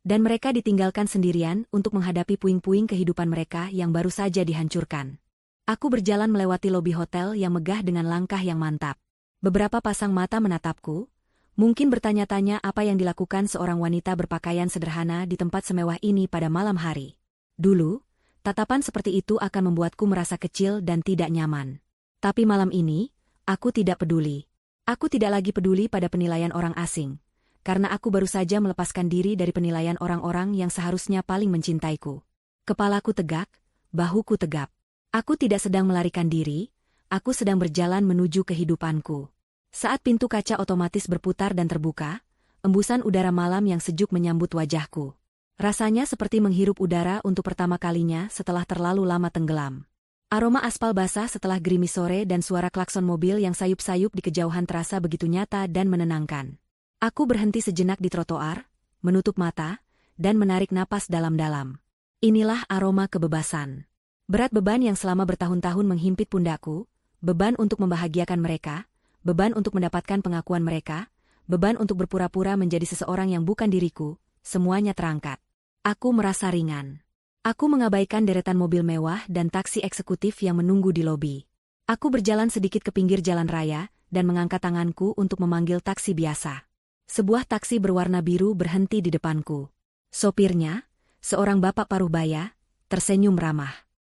Speaker 1: Dan mereka ditinggalkan sendirian untuk menghadapi puing-puing kehidupan mereka yang baru saja dihancurkan. Aku berjalan melewati lobi hotel yang megah dengan langkah yang mantap. Beberapa pasang mata menatapku, mungkin bertanya-tanya apa yang dilakukan seorang wanita berpakaian sederhana di tempat semewah ini pada malam hari. Dulu, tatapan seperti itu akan membuatku merasa kecil dan tidak nyaman. Tapi malam ini, aku tidak peduli. Aku tidak lagi peduli pada penilaian orang asing, karena aku baru saja melepaskan diri dari penilaian orang-orang yang seharusnya paling mencintaiku. Kepalaku tegak, bahuku tegap. Aku tidak sedang melarikan diri, aku sedang berjalan menuju kehidupanku. Saat pintu kaca otomatis berputar dan terbuka, embusan udara malam yang sejuk menyambut wajahku. Rasanya seperti menghirup udara untuk pertama kalinya setelah terlalu lama tenggelam. Aroma aspal basah setelah gerimis sore dan suara klakson mobil yang sayup-sayup di kejauhan terasa begitu nyata dan menenangkan. Aku berhenti sejenak di trotoar, menutup mata, dan menarik napas dalam-dalam. Inilah aroma kebebasan. Berat beban yang selama bertahun-tahun menghimpit pundakku, beban untuk membahagiakan mereka, beban untuk mendapatkan pengakuan mereka, beban untuk berpura-pura menjadi seseorang yang bukan diriku, semuanya terangkat. Aku merasa ringan. Aku mengabaikan deretan mobil mewah dan taksi eksekutif yang menunggu di lobi. Aku berjalan sedikit ke pinggir jalan raya dan mengangkat tanganku untuk memanggil taksi biasa. Sebuah taksi berwarna biru berhenti di depanku. Sopirnya, seorang bapak paruh baya, tersenyum ramah.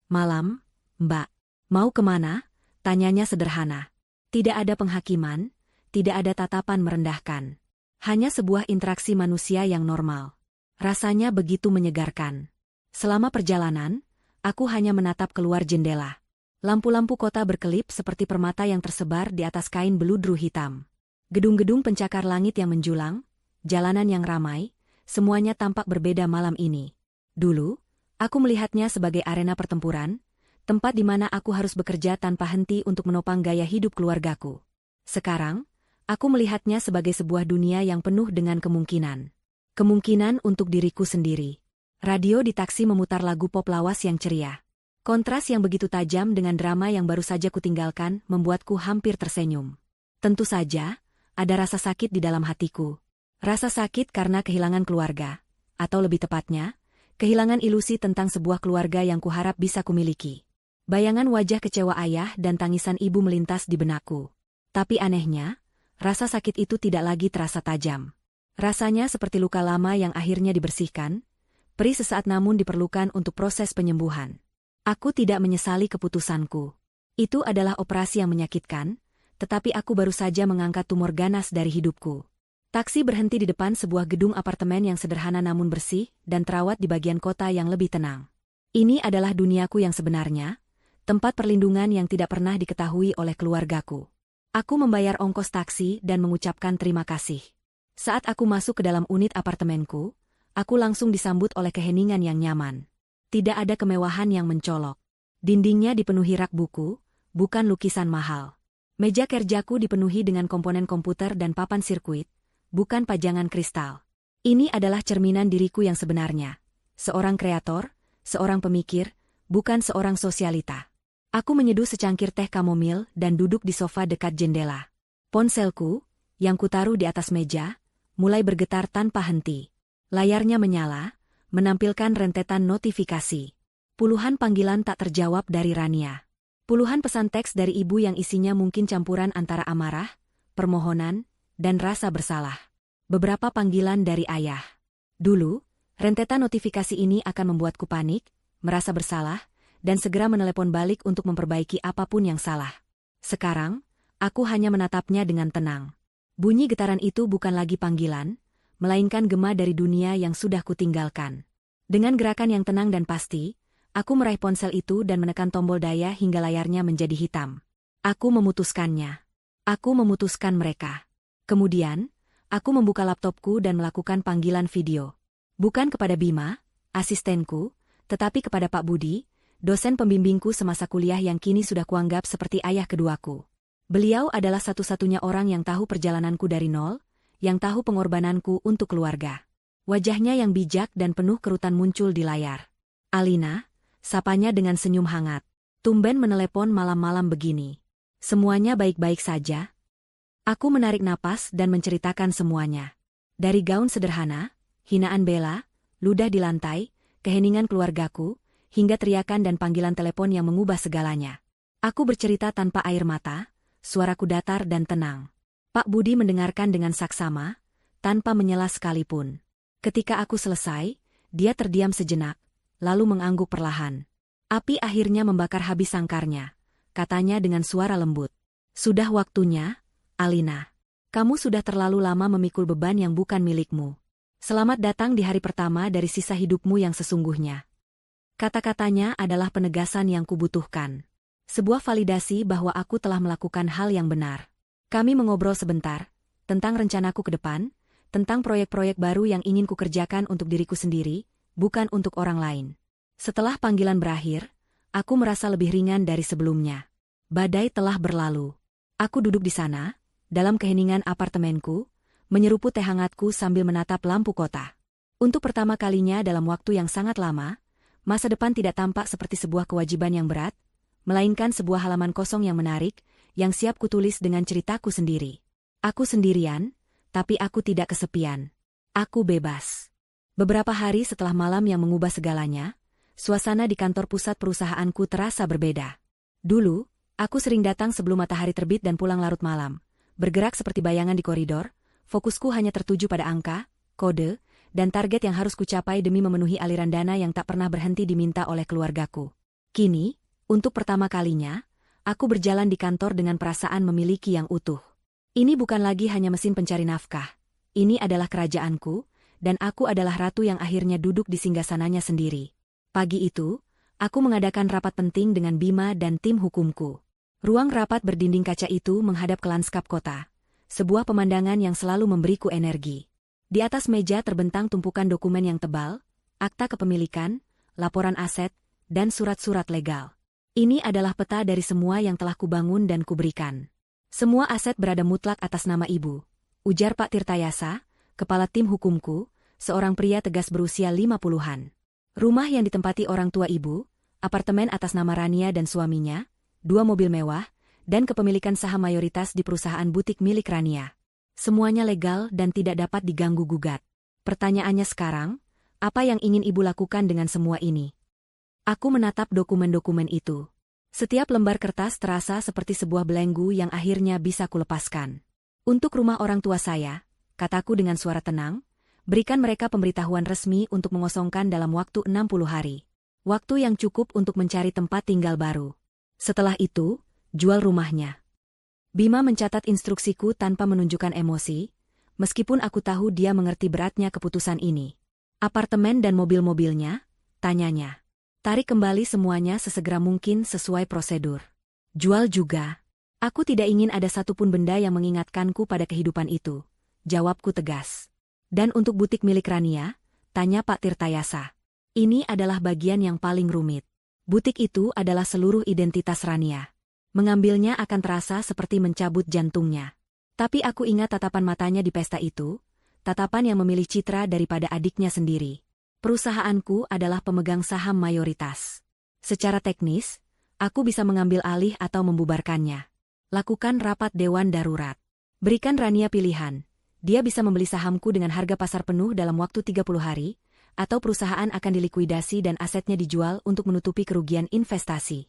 Speaker 1: "Malam, Mbak. Mau kemana?" Tanyanya sederhana. Tidak ada penghakiman, tidak ada tatapan merendahkan. Hanya sebuah interaksi manusia yang normal. Rasanya begitu menyegarkan. Selama perjalanan, aku hanya menatap keluar jendela. Lampu-lampu kota berkelip seperti permata yang tersebar di atas kain beludru hitam. Gedung-gedung pencakar langit yang menjulang, jalanan yang ramai, semuanya tampak berbeda malam ini. Dulu, aku melihatnya sebagai arena pertempuran, tempat di mana aku harus bekerja tanpa henti untuk menopang gaya hidup keluargaku. Sekarang, aku melihatnya sebagai sebuah dunia yang penuh dengan kemungkinan. Kemungkinan untuk diriku sendiri. Radio di taksi memutar lagu pop lawas yang ceria. Kontras yang begitu tajam dengan drama yang baru saja kutinggalkan membuatku hampir tersenyum. Tentu saja, ada rasa sakit di dalam hatiku. Rasa sakit karena kehilangan keluarga, atau lebih tepatnya, kehilangan ilusi tentang sebuah keluarga yang kuharap bisa kumiliki. Bayangan wajah kecewa ayah dan tangisan ibu melintas di benakku. Tapi anehnya, rasa sakit itu tidak lagi terasa tajam. Rasanya seperti luka lama yang akhirnya dibersihkan, perih sesaat namun diperlukan untuk proses penyembuhan. Aku tidak menyesali keputusanku. Itu adalah operasi yang menyakitkan, tetapi aku baru saja mengangkat tumor ganas dari hidupku. Taksi berhenti di depan sebuah gedung apartemen yang sederhana namun bersih dan terawat di bagian kota yang lebih tenang. Ini adalah duniaku yang sebenarnya, tempat perlindungan yang tidak pernah diketahui oleh keluargaku. Aku membayar ongkos taksi dan mengucapkan terima kasih. Saat aku masuk ke dalam unit apartemenku, aku langsung disambut oleh keheningan yang nyaman. Tidak ada kemewahan yang mencolok. Dindingnya dipenuhi rak buku, bukan lukisan mahal. Meja kerjaku dipenuhi dengan komponen komputer dan papan sirkuit, bukan pajangan kristal. Ini adalah cerminan diriku yang sebenarnya. Seorang kreator, seorang pemikir, bukan seorang sosialita. Aku menyeduh secangkir teh kamomil dan duduk di sofa dekat jendela. Ponselku, yang kutaruh di atas meja, mulai bergetar tanpa henti. Layarnya menyala, menampilkan rentetan notifikasi. Puluhan panggilan tak terjawab dari Rania. Puluhan pesan teks dari ibu yang isinya mungkin campuran antara amarah, permohonan, dan rasa bersalah. Beberapa panggilan dari ayah. Dulu, rentetan notifikasi ini akan membuatku panik, merasa bersalah, dan segera menelepon balik untuk memperbaiki apapun yang salah. Sekarang, aku hanya menatapnya dengan tenang. Bunyi getaran itu bukan lagi panggilan, melainkan gema dari dunia yang sudah kutinggalkan. Dengan gerakan yang tenang dan pasti, aku meraih ponsel itu dan menekan tombol daya hingga layarnya menjadi hitam. Aku memutuskannya. Aku memutuskan mereka. Kemudian, aku membuka laptopku dan melakukan panggilan video. Bukan kepada Bima, asistenku, tetapi kepada Pak Budi, dosen pembimbingku semasa kuliah yang kini sudah kuanggap seperti ayah keduaku. Beliau adalah satu-satunya orang yang tahu perjalananku dari nol, yang tahu pengorbananku untuk keluarga. Wajahnya yang bijak dan penuh kerutan muncul di layar. "Alina," sapanya dengan senyum hangat. "Tumben menelepon malam-malam begini. Semuanya baik-baik saja?" Aku menarik napas dan menceritakan semuanya. Dari gaun sederhana, hinaan Bella, ludah di lantai, keheningan keluargaku, hingga teriakan dan panggilan telepon yang mengubah segalanya. Aku bercerita tanpa air mata, suaraku datar dan tenang. Pak Budi mendengarkan dengan saksama, tanpa menyela sekalipun. Ketika aku selesai, dia terdiam sejenak, lalu mengangguk perlahan. "Api akhirnya membakar habis sangkarnya," katanya dengan suara lembut. "Sudah waktunya, Alina. Kamu sudah terlalu lama memikul beban yang bukan milikmu. Selamat datang di hari pertama dari sisa hidupmu yang sesungguhnya." Kata-katanya adalah penegasan yang kubutuhkan. Sebuah validasi bahwa aku telah melakukan hal yang benar. Kami mengobrol sebentar, tentang rencanaku ke depan, tentang proyek-proyek baru yang ingin kukerjakan untuk diriku sendiri, bukan untuk orang lain. Setelah panggilan berakhir, aku merasa lebih ringan dari sebelumnya. Badai telah berlalu. Aku duduk di sana, dalam keheningan apartemenku, menyeruput teh hangatku sambil menatap lampu kota. Untuk pertama kalinya dalam waktu yang sangat lama, masa depan tidak tampak seperti sebuah kewajiban yang berat, melainkan sebuah halaman kosong yang menarik, yang siap kutulis dengan ceritaku sendiri. Aku sendirian, tapi aku tidak kesepian. Aku bebas. Beberapa hari setelah malam yang mengubah segalanya, suasana di kantor pusat perusahaanku terasa berbeda. Dulu, aku sering datang sebelum matahari terbit dan pulang larut malam, bergerak seperti bayangan di koridor, fokusku hanya tertuju pada angka, kode, dan target yang harus kucapai demi memenuhi aliran dana yang tak pernah berhenti diminta oleh keluargaku. Kini, untuk pertama kalinya, aku berjalan di kantor dengan perasaan memiliki yang utuh. Ini bukan lagi hanya mesin pencari nafkah. Ini adalah kerajaanku, dan aku adalah ratu yang akhirnya duduk di singgasananya sendiri. Pagi itu, aku mengadakan rapat penting dengan Bima dan tim hukumku. Ruang rapat berdinding kaca itu menghadap ke lanskap kota, sebuah pemandangan yang selalu memberiku energi. Di atas meja terbentang tumpukan dokumen yang tebal, akta kepemilikan, laporan aset, dan surat-surat legal. Ini adalah peta dari semua yang telah kubangun dan kuberikan. Semua aset berada mutlak atas nama ibu, ujar Pak Tirtayasa, kepala tim hukumku, seorang pria tegas berusia 50-an. Rumah yang ditempati orang tua ibu, apartemen atas nama Rania dan suaminya, 2 mobil mewah, dan kepemilikan saham mayoritas di perusahaan butik milik Rania. Semuanya legal dan tidak dapat diganggu-gugat. Pertanyaannya sekarang, apa yang ingin ibu lakukan dengan semua ini? Aku menatap dokumen-dokumen itu. Setiap lembar kertas terasa seperti sebuah belenggu yang akhirnya bisa kulepaskan. Untuk rumah orang tua saya, kataku dengan suara tenang, berikan mereka pemberitahuan resmi untuk mengosongkan dalam waktu 60 hari. Waktu yang cukup untuk mencari tempat tinggal baru. Setelah itu, jual rumahnya. Bima mencatat instruksiku tanpa menunjukkan emosi, meskipun aku tahu dia mengerti beratnya keputusan ini. Apartemen dan mobil-mobilnya? Tanyanya. Tarik kembali semuanya sesegera mungkin sesuai prosedur. Jual juga. Aku tidak ingin ada satupun benda yang mengingatkanku pada kehidupan itu. Jawabku tegas. Dan untuk butik milik Rania? Tanya Pak Tirtayasa. Ini adalah bagian yang paling rumit. Butik itu adalah seluruh identitas Rania. Mengambilnya akan terasa seperti mencabut jantungnya. Tapi aku ingat tatapan matanya di pesta itu, tatapan yang memilih citra daripada adiknya sendiri. Perusahaanku adalah pemegang saham mayoritas. Secara teknis, aku bisa mengambil alih atau membubarkannya. Lakukan rapat dewan darurat. Berikan Rania pilihan. Dia bisa membeli sahamku dengan harga pasar penuh dalam waktu 30 hari, atau perusahaan akan dilikuidasi dan asetnya dijual untuk menutupi kerugian investasi.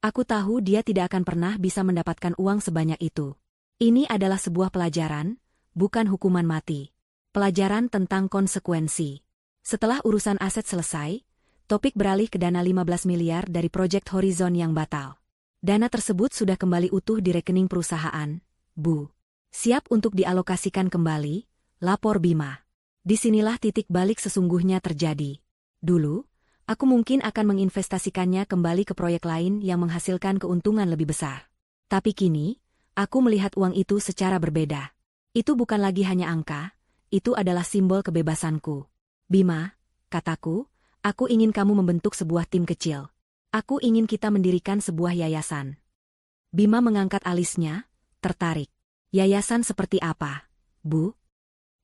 Speaker 1: Aku tahu dia tidak akan pernah bisa mendapatkan uang sebanyak itu. Ini adalah sebuah pelajaran, bukan hukuman mati. Pelajaran tentang konsekuensi. Setelah urusan aset selesai, topik beralih ke dana 15 miliar dari proyek Horizon yang batal. Dana tersebut sudah kembali utuh di rekening perusahaan, Bu. Siap untuk dialokasikan kembali, lapor Bima. Disinilah titik balik sesungguhnya terjadi. Dulu, aku mungkin akan menginvestasikannya kembali ke proyek lain yang menghasilkan keuntungan lebih besar. Tapi kini, aku melihat uang itu secara berbeda. Itu bukan lagi hanya angka, itu adalah simbol kebebasanku. Bima, kataku, aku ingin kamu membentuk sebuah tim kecil. Aku ingin kita mendirikan sebuah yayasan. Bima mengangkat alisnya, tertarik. Yayasan seperti apa, Bu?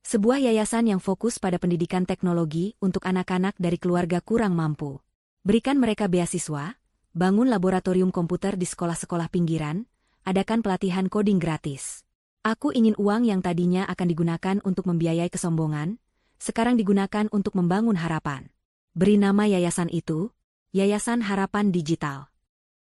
Speaker 1: Sebuah yayasan yang fokus pada pendidikan teknologi untuk anak-anak dari keluarga kurang mampu. Berikan mereka beasiswa, bangun laboratorium komputer di sekolah-sekolah pinggiran, adakan pelatihan coding gratis. Aku ingin uang yang tadinya akan digunakan untuk membiayai kesombongan, sekarang digunakan untuk membangun harapan. Beri nama yayasan itu, Yayasan Harapan Digital.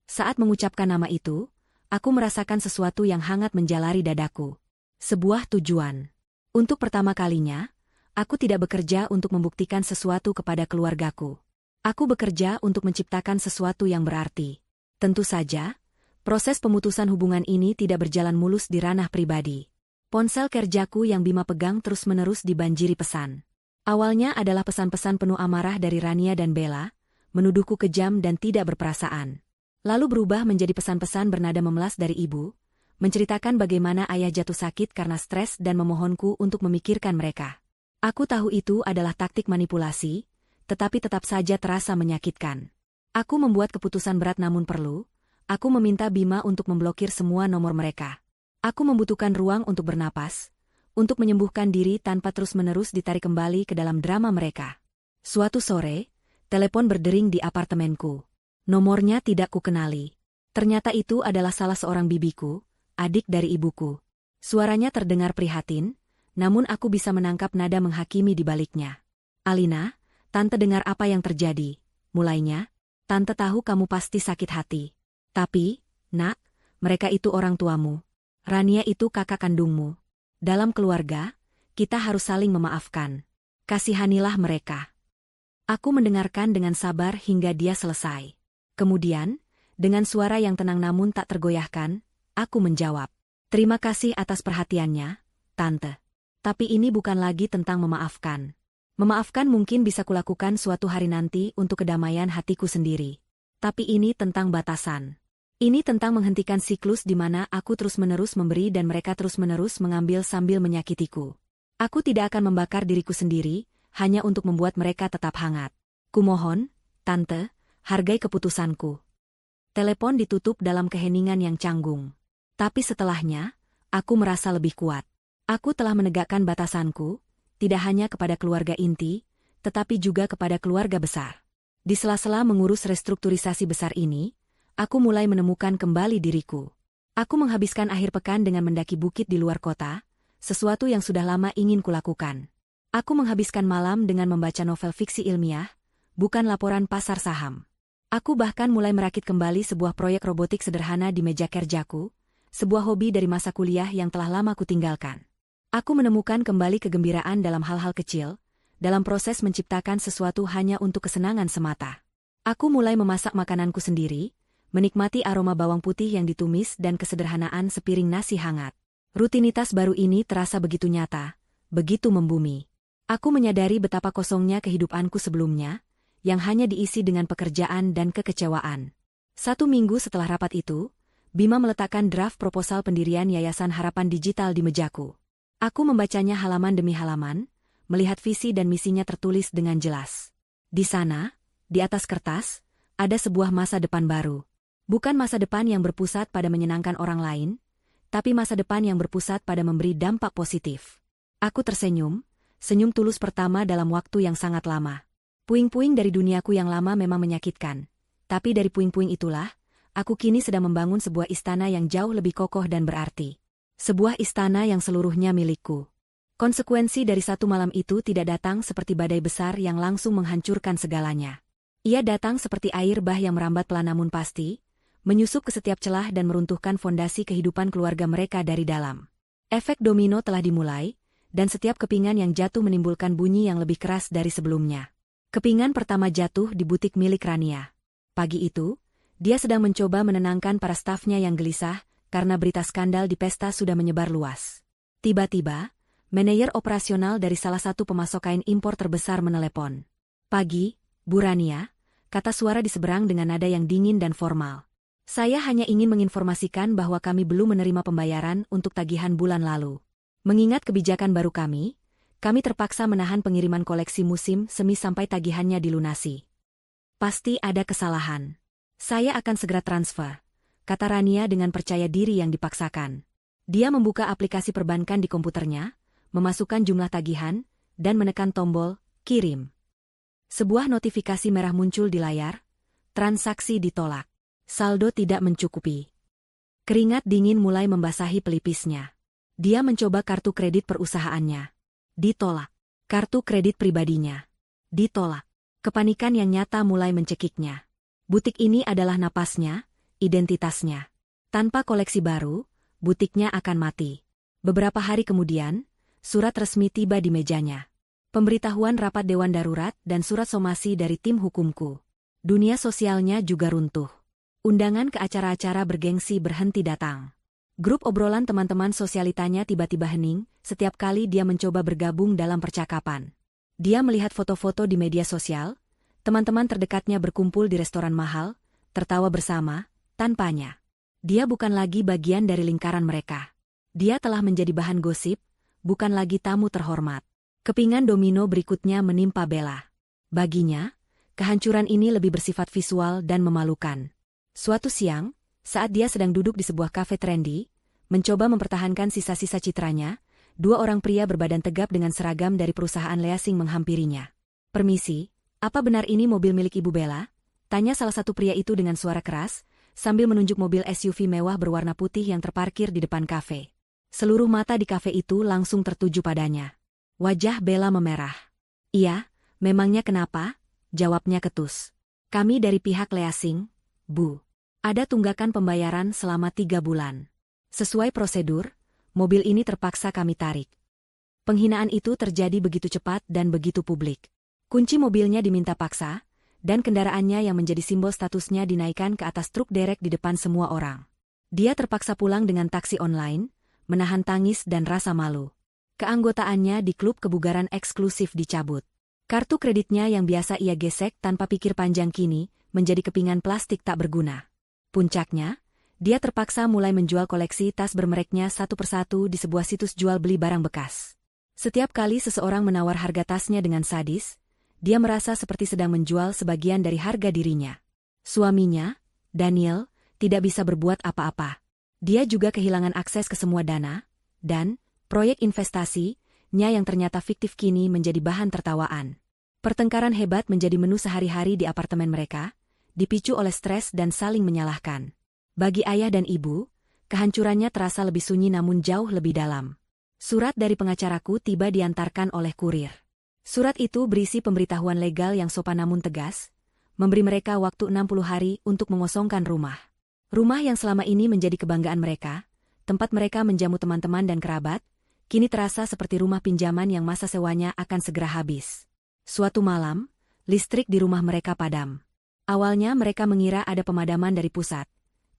Speaker 1: Saat mengucapkan nama itu, aku merasakan sesuatu yang hangat menjalari dadaku. Sebuah tujuan. Untuk pertama kalinya, aku tidak bekerja untuk membuktikan sesuatu kepada keluargaku. Aku bekerja untuk menciptakan sesuatu yang berarti. Tentu saja, proses pemutusan hubungan ini tidak berjalan mulus di ranah pribadi. Ponsel kerjaku yang Bima pegang terus-menerus dibanjiri pesan. Awalnya adalah pesan-pesan penuh amarah dari Rania dan Bella, menuduhku kejam dan tidak berperasaan. Lalu berubah menjadi pesan-pesan bernada memelas dari ibu, menceritakan bagaimana ayah jatuh sakit karena stres dan memohonku untuk memikirkan mereka. Aku tahu itu adalah taktik manipulasi, tetapi tetap saja terasa menyakitkan. Aku membuat keputusan berat namun perlu, aku meminta Bima untuk memblokir semua nomor mereka. Aku membutuhkan ruang untuk bernapas, untuk menyembuhkan diri tanpa terus-menerus ditarik kembali ke dalam drama mereka. Suatu sore, telepon berdering di apartemenku. Nomornya tidak kukenali. Ternyata itu adalah salah seorang bibiku, adik dari ibuku. Suaranya terdengar prihatin, namun aku bisa menangkap nada menghakimi di baliknya. Alina, Tante dengar apa yang terjadi. Mulainya, Tante tahu kamu pasti sakit hati. Tapi, Nak, mereka itu orang tuamu. Rania itu kakak kandungmu. Dalam keluarga, kita harus saling memaafkan. Kasihanilah mereka. Aku mendengarkan dengan sabar hingga dia selesai. Kemudian, dengan suara yang tenang namun tak tergoyahkan, aku menjawab, "Terima kasih atas perhatiannya, Tante. Tapi ini bukan lagi tentang memaafkan. Memaafkan mungkin bisa kulakukan suatu hari nanti untuk kedamaian hatiku sendiri. Tapi ini tentang batasan. Ini tentang menghentikan siklus di mana aku terus-menerus memberi dan mereka terus-menerus mengambil sambil menyakitiku. Aku tidak akan membakar diriku sendiri, hanya untuk membuat mereka tetap hangat. Kumohon, Tante, hargai keputusanku." Telepon ditutup dalam keheningan yang canggung. Tapi setelahnya, aku merasa lebih kuat. Aku telah menegakkan batasanku, tidak hanya kepada keluarga inti, tetapi juga kepada keluarga besar. Di sela-sela mengurus restrukturisasi besar ini, aku mulai menemukan kembali diriku. Aku menghabiskan akhir pekan dengan mendaki bukit di luar kota, sesuatu yang sudah lama ingin kulakukan. Aku menghabiskan malam dengan membaca novel fiksi ilmiah, bukan laporan pasar saham. Aku bahkan mulai merakit kembali sebuah proyek robotik sederhana di meja kerjaku, sebuah hobi dari masa kuliah yang telah lama kutinggalkan. Aku menemukan kembali kegembiraan dalam hal-hal kecil, dalam proses menciptakan sesuatu hanya untuk kesenangan semata. Aku mulai memasak makananku sendiri, menikmati aroma bawang putih yang ditumis dan kesederhanaan sepiring nasi hangat. Rutinitas baru ini terasa begitu nyata, begitu membumi. Aku menyadari betapa kosongnya kehidupanku sebelumnya, yang hanya diisi dengan pekerjaan dan kekecewaan. 1 minggu setelah rapat itu, Bima meletakkan draft proposal pendirian Yayasan Harapan Digital di mejaku. Aku membacanya halaman demi halaman, melihat visi dan misinya tertulis dengan jelas. Di sana, di atas kertas, ada sebuah masa depan baru. Bukan masa depan yang berpusat pada menyenangkan orang lain, tapi masa depan yang berpusat pada memberi dampak positif. Aku tersenyum, senyum tulus pertama dalam waktu yang sangat lama. Puing-puing dari duniaku yang lama memang menyakitkan, tapi dari puing-puing itulah, aku kini sedang membangun sebuah istana yang jauh lebih kokoh dan berarti. Sebuah istana yang seluruhnya milikku. Konsekuensi dari 1 malam itu tidak datang seperti badai besar yang langsung menghancurkan segalanya. Ia datang seperti air bah yang merambat pelan namun pasti, menyusup ke setiap celah dan meruntuhkan fondasi kehidupan keluarga mereka dari dalam. Efek domino telah dimulai, dan setiap kepingan yang jatuh menimbulkan bunyi yang lebih keras dari sebelumnya. Kepingan pertama jatuh di butik milik Rania. Pagi itu, dia sedang mencoba menenangkan para stafnya yang gelisah, karena berita skandal di pesta sudah menyebar luas. Tiba-tiba, manajer operasional dari salah satu pemasok kain impor terbesar menelepon. "Pagi, Bu Rania," kata suara di seberang dengan nada yang dingin dan formal. "Saya hanya ingin menginformasikan bahwa kami belum menerima pembayaran untuk tagihan bulan lalu. Mengingat kebijakan baru kami terpaksa menahan pengiriman koleksi musim semi sampai tagihannya dilunasi." "Pasti ada kesalahan. Saya akan segera transfer," kata Rania dengan percaya diri yang dipaksakan. Dia membuka aplikasi perbankan di komputernya, memasukkan jumlah tagihan, dan menekan tombol "kirim". Sebuah notifikasi merah muncul di layar, transaksi ditolak. Saldo tidak mencukupi. Keringat dingin mulai membasahi pelipisnya. Dia mencoba kartu kredit perusahaannya. Ditolak. Kartu kredit pribadinya. Ditolak. Kepanikan yang nyata mulai mencekiknya. Butik ini adalah napasnya, identitasnya. Tanpa koleksi baru, butiknya akan mati. Beberapa hari kemudian, surat resmi tiba di mejanya. Pemberitahuan rapat Dewan Darurat dan surat somasi dari tim hukumku. Dunia sosialnya juga runtuh. Undangan ke acara-acara bergengsi berhenti datang. Grup obrolan teman-teman sosialitanya tiba-tiba hening, setiap kali dia mencoba bergabung dalam percakapan. Dia melihat foto-foto di media sosial, teman-teman terdekatnya berkumpul di restoran mahal, tertawa bersama, tanpanya. Dia bukan lagi bagian dari lingkaran mereka. Dia telah menjadi bahan gosip, bukan lagi tamu terhormat. Kepingan domino berikutnya menimpa Bella. Baginya, kehancuran ini lebih bersifat visual dan memalukan. Suatu siang, saat dia sedang duduk di sebuah kafe trendy, mencoba mempertahankan sisa-sisa citranya, 2 orang pria berbadan tegap dengan seragam dari perusahaan leasing menghampirinya. "Permisi, apa benar ini mobil milik Ibu Bella?" tanya salah satu pria itu dengan suara keras, sambil menunjuk mobil SUV mewah berwarna putih yang terparkir di depan kafe. Seluruh mata di kafe itu langsung tertuju padanya. Wajah Bella memerah. "Iya, memangnya kenapa?" jawabnya ketus. "Kami dari pihak leasing, Bu. Ada tunggakan pembayaran selama 3 bulan. Sesuai prosedur, mobil ini terpaksa kami tarik. Penghinaan itu terjadi begitu cepat dan begitu publik. Kunci mobilnya diminta paksa, dan kendaraannya yang menjadi simbol statusnya dinaikkan ke atas truk derek di depan semua orang. Dia terpaksa pulang dengan taksi online, menahan tangis dan rasa malu. Keanggotaannya di klub kebugaran eksklusif dicabut. Kartu kreditnya yang biasa ia gesek tanpa pikir panjang kini, menjadi kepingan plastik tak berguna. Puncaknya, dia terpaksa mulai menjual koleksi tas bermereknya satu persatu di sebuah situs jual beli barang bekas. Setiap kali seseorang menawar harga tasnya dengan sadis, dia merasa seperti sedang menjual sebagian dari harga dirinya. Suaminya, Daniel, tidak bisa berbuat apa-apa. Dia juga kehilangan akses ke semua dana, dan proyek investasinya yang ternyata fiktif kini menjadi bahan tertawaan. Pertengkaran hebat menjadi menu sehari-hari di apartemen mereka, dipicu oleh stres dan saling menyalahkan. Bagi ayah dan ibu, kehancurannya terasa lebih sunyi namun jauh lebih dalam. Surat dari pengacaraku tiba diantarkan oleh kurir. Surat itu berisi pemberitahuan legal yang sopan namun tegas, memberi mereka waktu 60 hari untuk mengosongkan rumah. Rumah yang selama ini menjadi kebanggaan mereka, tempat mereka menjamu teman-teman dan kerabat, kini terasa seperti rumah pinjaman yang masa sewanya akan segera habis. Suatu malam, listrik di rumah mereka padam. Awalnya mereka mengira ada pemadaman dari pusat,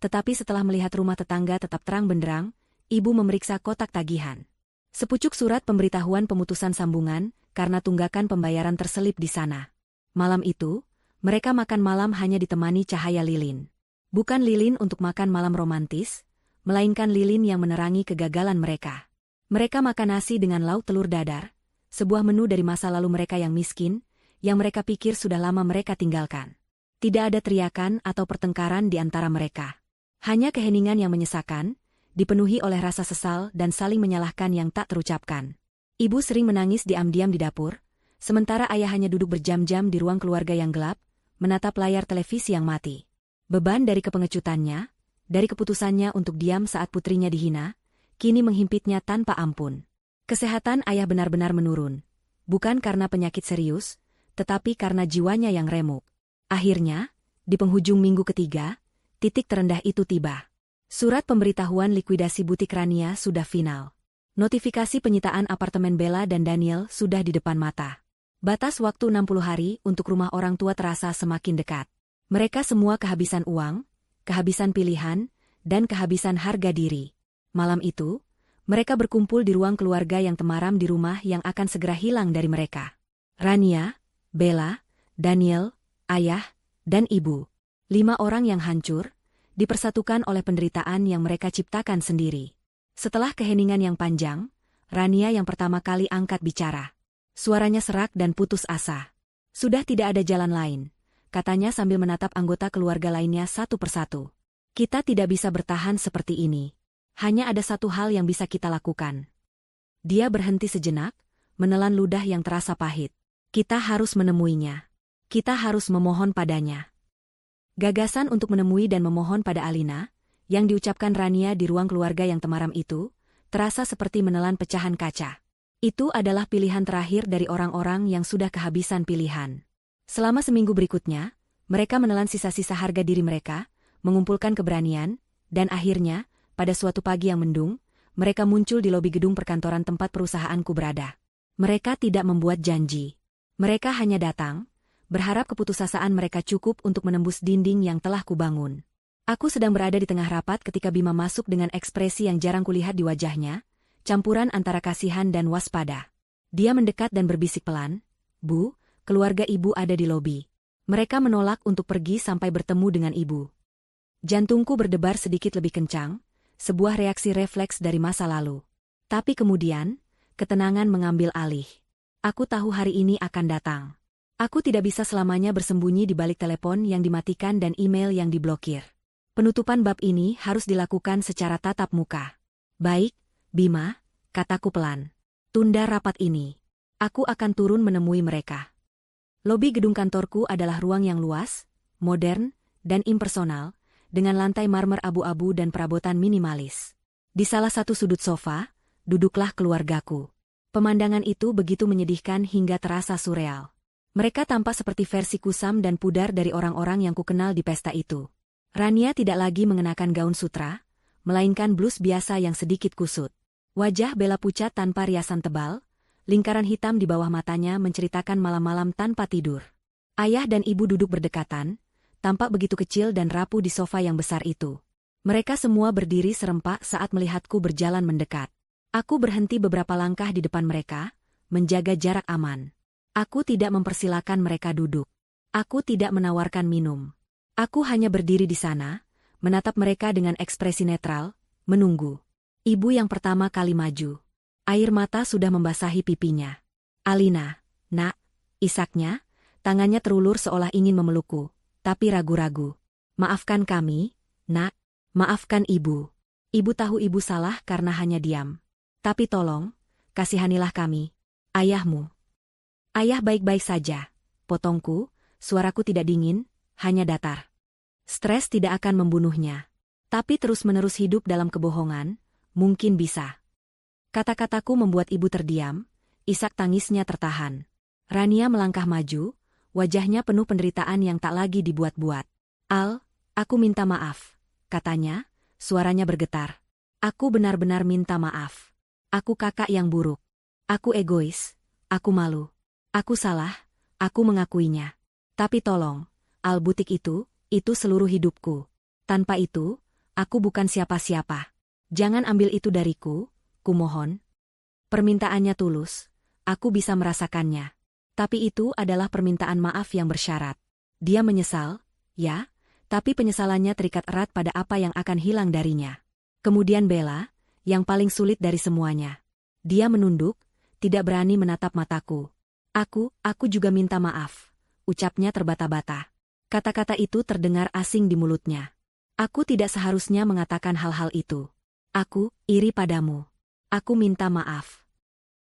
Speaker 1: tetapi setelah melihat rumah tetangga tetap terang benderang, ibu memeriksa kotak tagihan. Sepucuk surat pemberitahuan pemutusan sambungan, karena tunggakan pembayaran terselip di sana. Malam itu, mereka makan malam hanya ditemani cahaya lilin. Bukan lilin untuk makan malam romantis, melainkan lilin yang menerangi kegagalan mereka. Mereka makan nasi dengan lauk telur dadar, sebuah menu dari masa lalu mereka yang miskin, yang mereka pikir sudah lama mereka tinggalkan. Tidak ada teriakan atau pertengkaran di antara mereka. Hanya keheningan yang menyesakan, dipenuhi oleh rasa sesal dan saling menyalahkan yang tak terucapkan. Ibu sering menangis diam-diam di dapur, sementara ayah hanya duduk berjam-jam di ruang keluarga yang gelap, menatap layar televisi yang mati. Beban dari kepengecutannya, dari keputusannya untuk diam saat putrinya dihina, kini menghimpitnya tanpa ampun. Kesehatan ayah benar-benar menurun, bukan karena penyakit serius, tetapi karena jiwanya yang remuk. Akhirnya, di penghujung minggu ketiga, titik terendah itu tiba. Surat pemberitahuan likuidasi butik Rania sudah final. Notifikasi penyitaan apartemen Bella dan Daniel sudah di depan mata. Batas waktu 60 hari untuk rumah orang tua terasa semakin dekat. Mereka semua kehabisan uang, kehabisan pilihan, dan kehabisan harga diri. Malam itu, mereka berkumpul di ruang keluarga yang temaram di rumah yang akan segera hilang dari mereka. Rania, Bella, Daniel, ayah, dan ibu. 5 orang yang hancur, dipersatukan oleh penderitaan yang mereka ciptakan sendiri. Setelah keheningan yang panjang, Rania yang pertama kali angkat bicara. Suaranya serak dan putus asa. Sudah tidak ada jalan lain, katanya sambil menatap anggota keluarga lainnya satu persatu. Kita tidak bisa bertahan seperti ini. Hanya ada satu hal yang bisa kita lakukan. Dia berhenti sejenak, menelan ludah yang terasa pahit. Kita harus menemuinya. Kita harus memohon padanya. Gagasan untuk menemui dan memohon pada Alina, yang diucapkan Rania di ruang keluarga yang temaram itu, terasa seperti menelan pecahan kaca. Itu adalah pilihan terakhir dari orang-orang yang sudah kehabisan pilihan. Selama seminggu berikutnya, mereka menelan sisa-sisa harga diri mereka, mengumpulkan keberanian, dan akhirnya, pada suatu pagi yang mendung, mereka muncul di lobi gedung perkantoran tempat perusahaanku berada. Mereka tidak membuat janji. Mereka hanya datang, berharap keputusasaan mereka cukup untuk menembus dinding yang telah kubangun. Aku sedang berada di tengah rapat ketika Bima masuk dengan ekspresi yang jarang kulihat di wajahnya, campuran antara kasihan dan waspada. Dia mendekat dan berbisik pelan, "Bu, keluarga ibu ada di lobi." Mereka menolak untuk pergi sampai bertemu dengan ibu. Jantungku berdebar sedikit lebih kencang, sebuah reaksi refleks dari masa lalu. Tapi kemudian, ketenangan mengambil alih. Aku tahu hari ini akan datang. Aku tidak bisa selamanya bersembunyi di balik telepon yang dimatikan dan email yang diblokir. Penutupan bab ini harus dilakukan secara tatap muka. "Baik, Bima," kataku pelan. "Tunda rapat ini. Aku akan turun menemui mereka." Lobi gedung kantorku adalah ruang yang luas, modern, dan impersonal, dengan lantai marmer abu-abu dan perabotan minimalis. Di salah satu sudut sofa, duduklah keluargaku. Pemandangan itu begitu menyedihkan hingga terasa surreal. Mereka tampak seperti versi kusam dan pudar dari orang-orang yang kukenal di pesta itu. Rania tidak lagi mengenakan gaun sutra, melainkan blus biasa yang sedikit kusut. Wajah Bella pucat tanpa riasan tebal, lingkaran hitam di bawah matanya menceritakan malam-malam tanpa tidur. Ayah dan ibu duduk berdekatan, tampak begitu kecil dan rapuh di sofa yang besar itu. Mereka semua berdiri serempak saat melihatku berjalan mendekat. Aku berhenti beberapa langkah di depan mereka, menjaga jarak aman. Aku tidak mempersilakan mereka duduk. Aku tidak menawarkan minum. Aku hanya berdiri di sana, menatap mereka dengan ekspresi netral, menunggu. Ibu yang pertama kali maju. Air mata sudah membasahi pipinya. "Alina, nak," isaknya, tangannya terulur seolah ingin memelukku, tapi ragu-ragu. "Maafkan kami, nak. Maafkan ibu. Ibu tahu ibu salah karena hanya diam. Tapi tolong, kasihanilah kami. Ayahmu." "Ayah baik-baik saja," potongku, suaraku tidak dingin, hanya datar. Stres tidak akan membunuhnya. Tapi terus-menerus hidup dalam kebohongan, mungkin bisa. Kata-kataku membuat ibu terdiam, isak tangisnya tertahan. Rania melangkah maju, wajahnya penuh penderitaan yang tak lagi dibuat-buat. "Al, aku minta maaf," katanya, suaranya bergetar. "Aku benar-benar minta maaf. Aku kakak yang buruk. Aku egois, aku malu. Aku salah, aku mengakuinya. Tapi tolong, Al, butik itu seluruh hidupku. Tanpa itu, aku bukan siapa-siapa. Jangan ambil itu dariku, kumohon." Permintaannya tulus, aku bisa merasakannya. Tapi itu adalah permintaan maaf yang bersyarat. Dia menyesal, ya, tapi penyesalannya terikat erat pada apa yang akan hilang darinya. Kemudian Bella, yang paling sulit dari semuanya. Dia menunduk, tidak berani menatap mataku. Aku juga minta maaf," ucapnya terbata-bata. Kata-kata itu terdengar asing di mulutnya. Aku tidak seharusnya mengatakan hal-hal itu. Aku iri padamu. Aku minta maaf.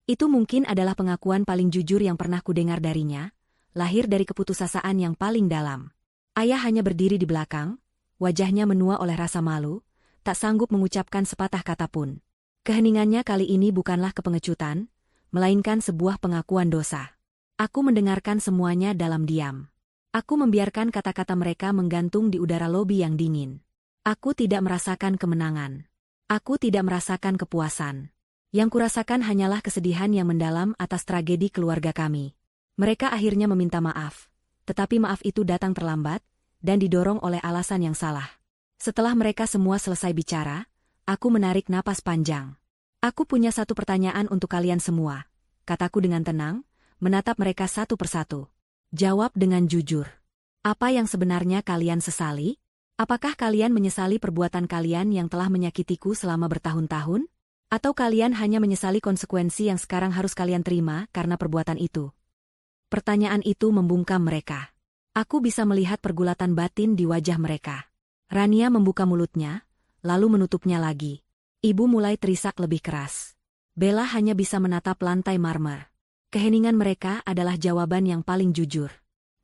Speaker 1: Itu mungkin adalah pengakuan paling jujur yang pernah kudengar darinya, lahir dari keputusasaan yang paling dalam. Ayah hanya berdiri di belakang, wajahnya menua oleh rasa malu, tak sanggup mengucapkan sepatah kata pun. Keheningannya kali ini bukanlah kepengecutan, melainkan sebuah pengakuan dosa. Aku mendengarkan semuanya dalam diam. Aku membiarkan kata-kata mereka menggantung di udara lobi yang dingin. Aku tidak merasakan kemenangan. Aku tidak merasakan kepuasan. Yang kurasakan hanyalah kesedihan yang mendalam atas tragedi keluarga kami. Mereka akhirnya meminta maaf, tetapi maaf itu datang terlambat, dan didorong oleh alasan yang salah. Setelah mereka semua selesai bicara, aku menarik napas panjang. "Aku punya satu pertanyaan untuk kalian semua," kataku dengan tenang, menatap mereka satu persatu. "Jawab dengan jujur. Apa yang sebenarnya kalian sesali? Apakah kalian menyesali perbuatan kalian yang telah menyakitiku selama bertahun-tahun? Atau kalian hanya menyesali konsekuensi yang sekarang harus kalian terima karena perbuatan itu?" Pertanyaan itu membungkam mereka. Aku bisa melihat pergulatan batin di wajah mereka. Rania membuka mulutnya, lalu menutupnya lagi. Ibu mulai terisak lebih keras. Bella hanya bisa menatap lantai marmer. Keheningan mereka adalah jawaban yang paling jujur.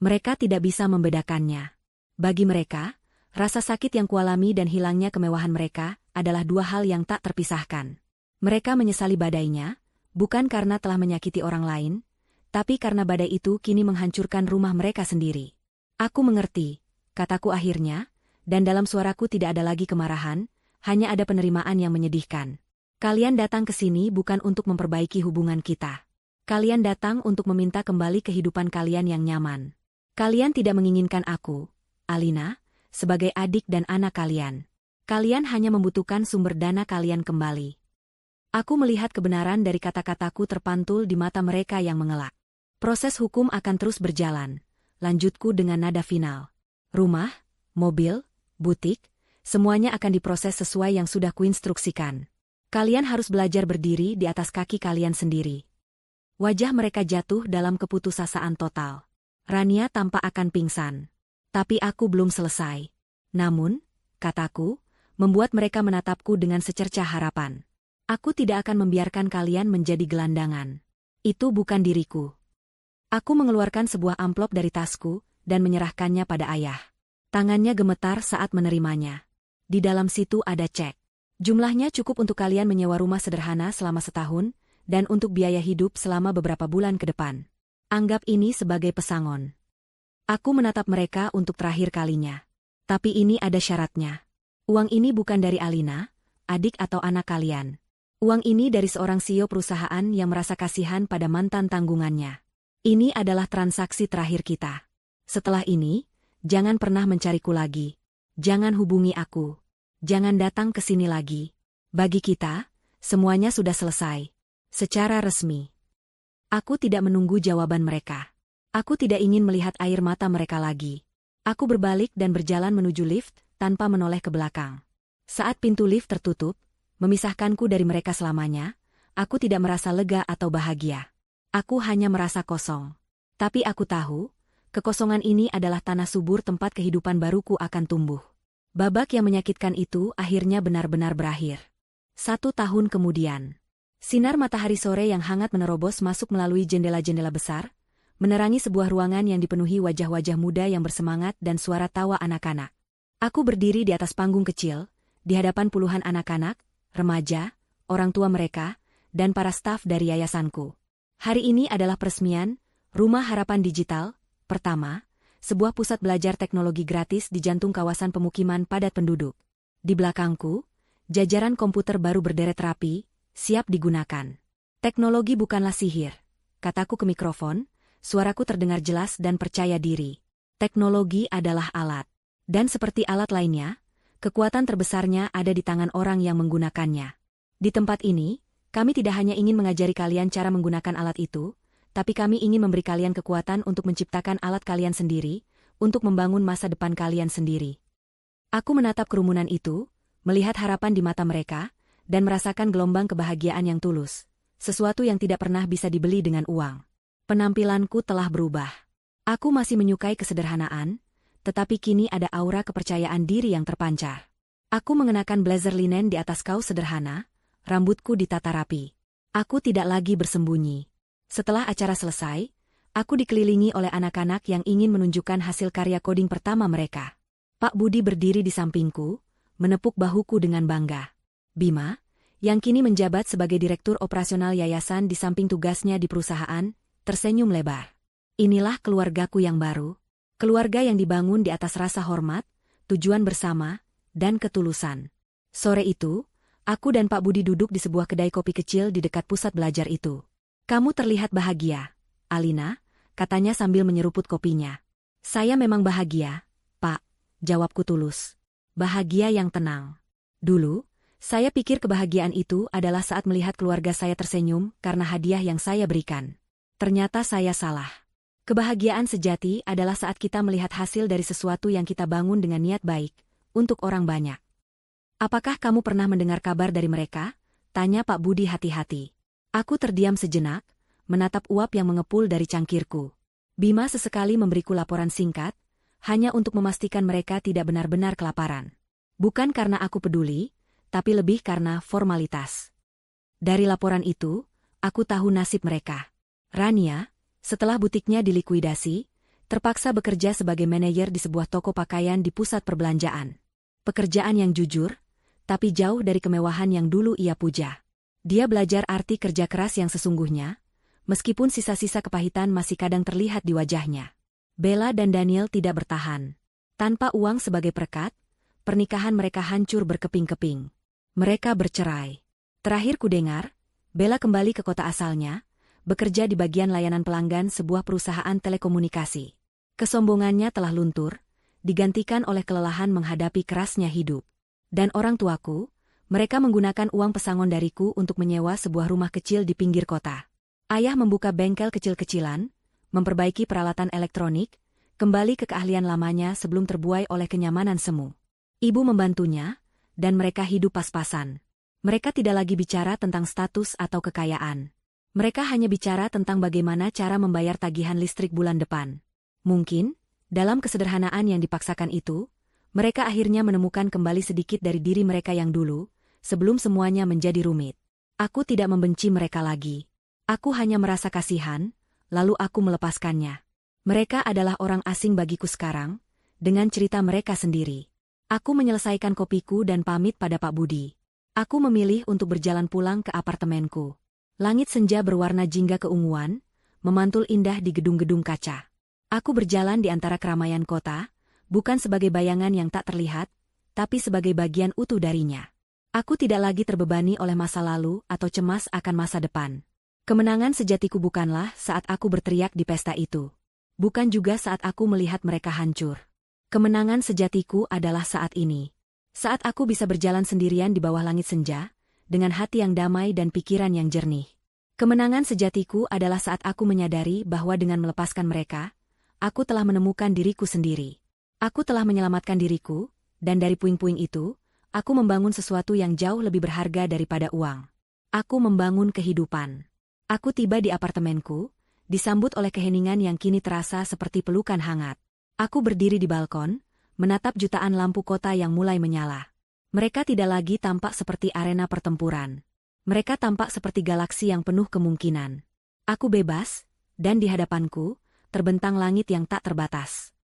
Speaker 1: Mereka tidak bisa membedakannya. Bagi mereka, rasa sakit yang kualami dan hilangnya kemewahan mereka adalah dua hal yang tak terpisahkan. Mereka menyesali badainya, bukan karena telah menyakiti orang lain, tapi karena badai itu kini menghancurkan rumah mereka sendiri. "Aku mengerti," kataku akhirnya, dan dalam suaraku tidak ada lagi kemarahan, hanya ada penerimaan yang menyedihkan. "Kalian datang ke sini bukan untuk memperbaiki hubungan kita. Kalian datang untuk meminta kembali kehidupan kalian yang nyaman. Kalian tidak menginginkan aku, Alina, sebagai adik dan anak kalian. Kalian hanya membutuhkan sumber dana kalian kembali." Aku melihat kebenaran dari kata-kataku terpantul di mata mereka yang mengelak. "Proses hukum akan terus berjalan," lanjutku dengan nada final. "Rumah, mobil, butik, semuanya akan diproses sesuai yang sudah kuinstruksikan. Kalian harus belajar berdiri di atas kaki kalian sendiri." Wajah mereka jatuh dalam keputusasaan total. Rania tampak akan pingsan. Tapi aku belum selesai. "Namun," kataku, membuat mereka menatapku dengan secercah harapan. "Aku tidak akan membiarkan kalian menjadi gelandangan. Itu bukan diriku." Aku mengeluarkan sebuah amplop dari tasku dan menyerahkannya pada ayah. Tangannya gemetar saat menerimanya. Di dalam situ ada cek. "Jumlahnya cukup untuk kalian menyewa rumah sederhana selama setahun, dan untuk biaya hidup selama beberapa bulan ke depan. Anggap ini sebagai pesangon." Aku menatap mereka untuk terakhir kalinya. "Tapi ini ada syaratnya. Uang ini bukan dari Alina, adik atau anak kalian. Uang ini dari seorang CEO perusahaan yang merasa kasihan pada mantan tanggungannya. Ini adalah transaksi terakhir kita. Setelah ini, jangan pernah mencariku lagi. Jangan hubungi aku. Jangan datang ke sini lagi. Bagi kita, semuanya sudah selesai. Secara resmi. Aku tidak menunggu jawaban mereka. Aku tidak ingin melihat air mata mereka lagi. Aku berbalik dan berjalan menuju lift tanpa menoleh ke belakang. Saat pintu lift tertutup, memisahkanku dari mereka selamanya, aku tidak merasa lega atau bahagia. Aku hanya merasa kosong. Tapi aku tahu, kekosongan ini adalah tanah subur tempat kehidupan baruku akan tumbuh. Babak yang menyakitkan itu akhirnya benar-benar berakhir. 1 tahun kemudian. Sinar matahari sore yang hangat menerobos masuk melalui jendela-jendela besar, menerangi sebuah ruangan yang dipenuhi wajah-wajah muda yang bersemangat dan suara tawa anak-anak. Aku berdiri di atas panggung kecil, di hadapan puluhan anak-anak, remaja, orang tua mereka, dan para staf dari yayasanku. Hari ini adalah peresmian Rumah Harapan Digital pertama, sebuah pusat belajar teknologi gratis di jantung kawasan pemukiman padat penduduk. Di belakangku, jajaran komputer baru berderet rapi, siap digunakan. Teknologi bukanlah sihir, kataku ke mikrofon, suaraku terdengar jelas dan percaya diri. Teknologi adalah alat. Dan seperti alat lainnya, kekuatan terbesarnya ada di tangan orang yang menggunakannya. Di tempat ini, kami tidak hanya ingin mengajari kalian cara menggunakan alat itu, tapi kami ingin memberi kalian kekuatan untuk menciptakan alat kalian sendiri, untuk membangun masa depan kalian sendiri. Aku menatap kerumunan itu, melihat harapan di mata mereka, dan merasakan gelombang kebahagiaan yang tulus, sesuatu yang tidak pernah bisa dibeli dengan uang. Penampilanku telah berubah. Aku masih menyukai kesederhanaan, tetapi kini ada aura kepercayaan diri yang terpancar. Aku mengenakan blazer linen di atas kaos sederhana, rambutku ditata rapi. Aku tidak lagi bersembunyi. Setelah acara selesai, aku dikelilingi oleh anak-anak yang ingin menunjukkan hasil karya coding pertama mereka. Pak Budi berdiri di sampingku, menepuk bahuku dengan bangga. Bima, yang kini menjabat sebagai direktur operasional yayasan di samping tugasnya di perusahaan, tersenyum lebar. Inilah keluargaku yang baru, keluarga yang dibangun di atas rasa hormat, tujuan bersama, dan ketulusan. Sore itu, aku dan Pak Budi duduk di sebuah kedai kopi kecil di dekat pusat belajar itu. Kamu terlihat bahagia, Alina, katanya sambil menyeruput kopinya. Saya memang bahagia, Pak, jawabku tulus. Bahagia yang tenang. Dulu, saya pikir kebahagiaan itu adalah saat melihat keluarga saya tersenyum karena hadiah yang saya berikan. Ternyata saya salah. Kebahagiaan sejati adalah saat kita melihat hasil dari sesuatu yang kita bangun dengan niat baik, untuk orang banyak. Apakah kamu pernah mendengar kabar dari mereka? Tanya Pak Budi hati-hati. Aku terdiam sejenak, menatap uap yang mengepul dari cangkirku. Bima sesekali memberiku laporan singkat, hanya untuk memastikan mereka tidak benar-benar kelaparan. Bukan karena aku peduli, tapi lebih karena formalitas. Dari laporan itu, aku tahu nasib mereka. Rania, setelah butiknya dilikuidasi, terpaksa bekerja sebagai manajer di sebuah toko pakaian di pusat perbelanjaan. Pekerjaan yang jujur, tapi jauh dari kemewahan yang dulu ia puja. Dia belajar arti kerja keras yang sesungguhnya, meskipun sisa-sisa kepahitan masih kadang terlihat di wajahnya. Bella dan Daniel tidak bertahan. Tanpa uang sebagai perekat, pernikahan mereka hancur berkeping-keping. Mereka bercerai. Terakhir kudengar, Bella kembali ke kota asalnya, bekerja di bagian layanan pelanggan sebuah perusahaan telekomunikasi. Kesombongannya telah luntur, digantikan oleh kelelahan menghadapi kerasnya hidup. Dan orang tuaku, mereka menggunakan uang pesangon dariku untuk menyewa sebuah rumah kecil di pinggir kota. Ayah membuka bengkel kecil-kecilan, memperbaiki peralatan elektronik, kembali ke keahlian lamanya sebelum terbuai oleh kenyamanan semu. Ibu membantunya, dan mereka hidup pas-pasan. Mereka tidak lagi bicara tentang status atau kekayaan. Mereka hanya bicara tentang bagaimana cara membayar tagihan listrik bulan depan. Mungkin, dalam kesederhanaan yang dipaksakan itu, mereka akhirnya menemukan kembali sedikit dari diri mereka yang dulu, sebelum semuanya menjadi rumit. Aku tidak membenci mereka lagi. Aku hanya merasa kasihan, lalu aku melepaskannya. Mereka adalah orang asing bagiku sekarang, dengan cerita mereka sendiri. Aku menyelesaikan kopiku dan pamit pada Pak Budi. Aku memilih untuk berjalan pulang ke apartemenku. Langit senja berwarna jingga keunguan, memantul indah di gedung-gedung kaca. Aku berjalan di antara keramaian kota, bukan sebagai bayangan yang tak terlihat, tapi sebagai bagian utuh darinya. Aku tidak lagi terbebani oleh masa lalu atau cemas akan masa depan. Kemenangan sejatiku bukanlah saat aku berteriak di pesta itu. Bukan juga saat aku melihat mereka hancur. Kemenangan sejatiku adalah saat ini. Saat aku bisa berjalan sendirian di bawah langit senja, dengan hati yang damai dan pikiran yang jernih. Kemenangan sejatiku adalah saat aku menyadari bahwa dengan melepaskan mereka, aku telah menemukan diriku sendiri. Aku telah menyelamatkan diriku, dan dari puing-puing itu, aku membangun sesuatu yang jauh lebih berharga daripada uang. Aku membangun kehidupan. Aku tiba di apartemenku, disambut oleh keheningan yang kini terasa seperti pelukan hangat. Aku berdiri di balkon, menatap jutaan lampu kota yang mulai menyala. Mereka tidak lagi tampak seperti arena pertempuran. Mereka tampak seperti galaksi yang penuh kemungkinan. Aku bebas, dan di hadapanku, terbentang langit yang tak terbatas.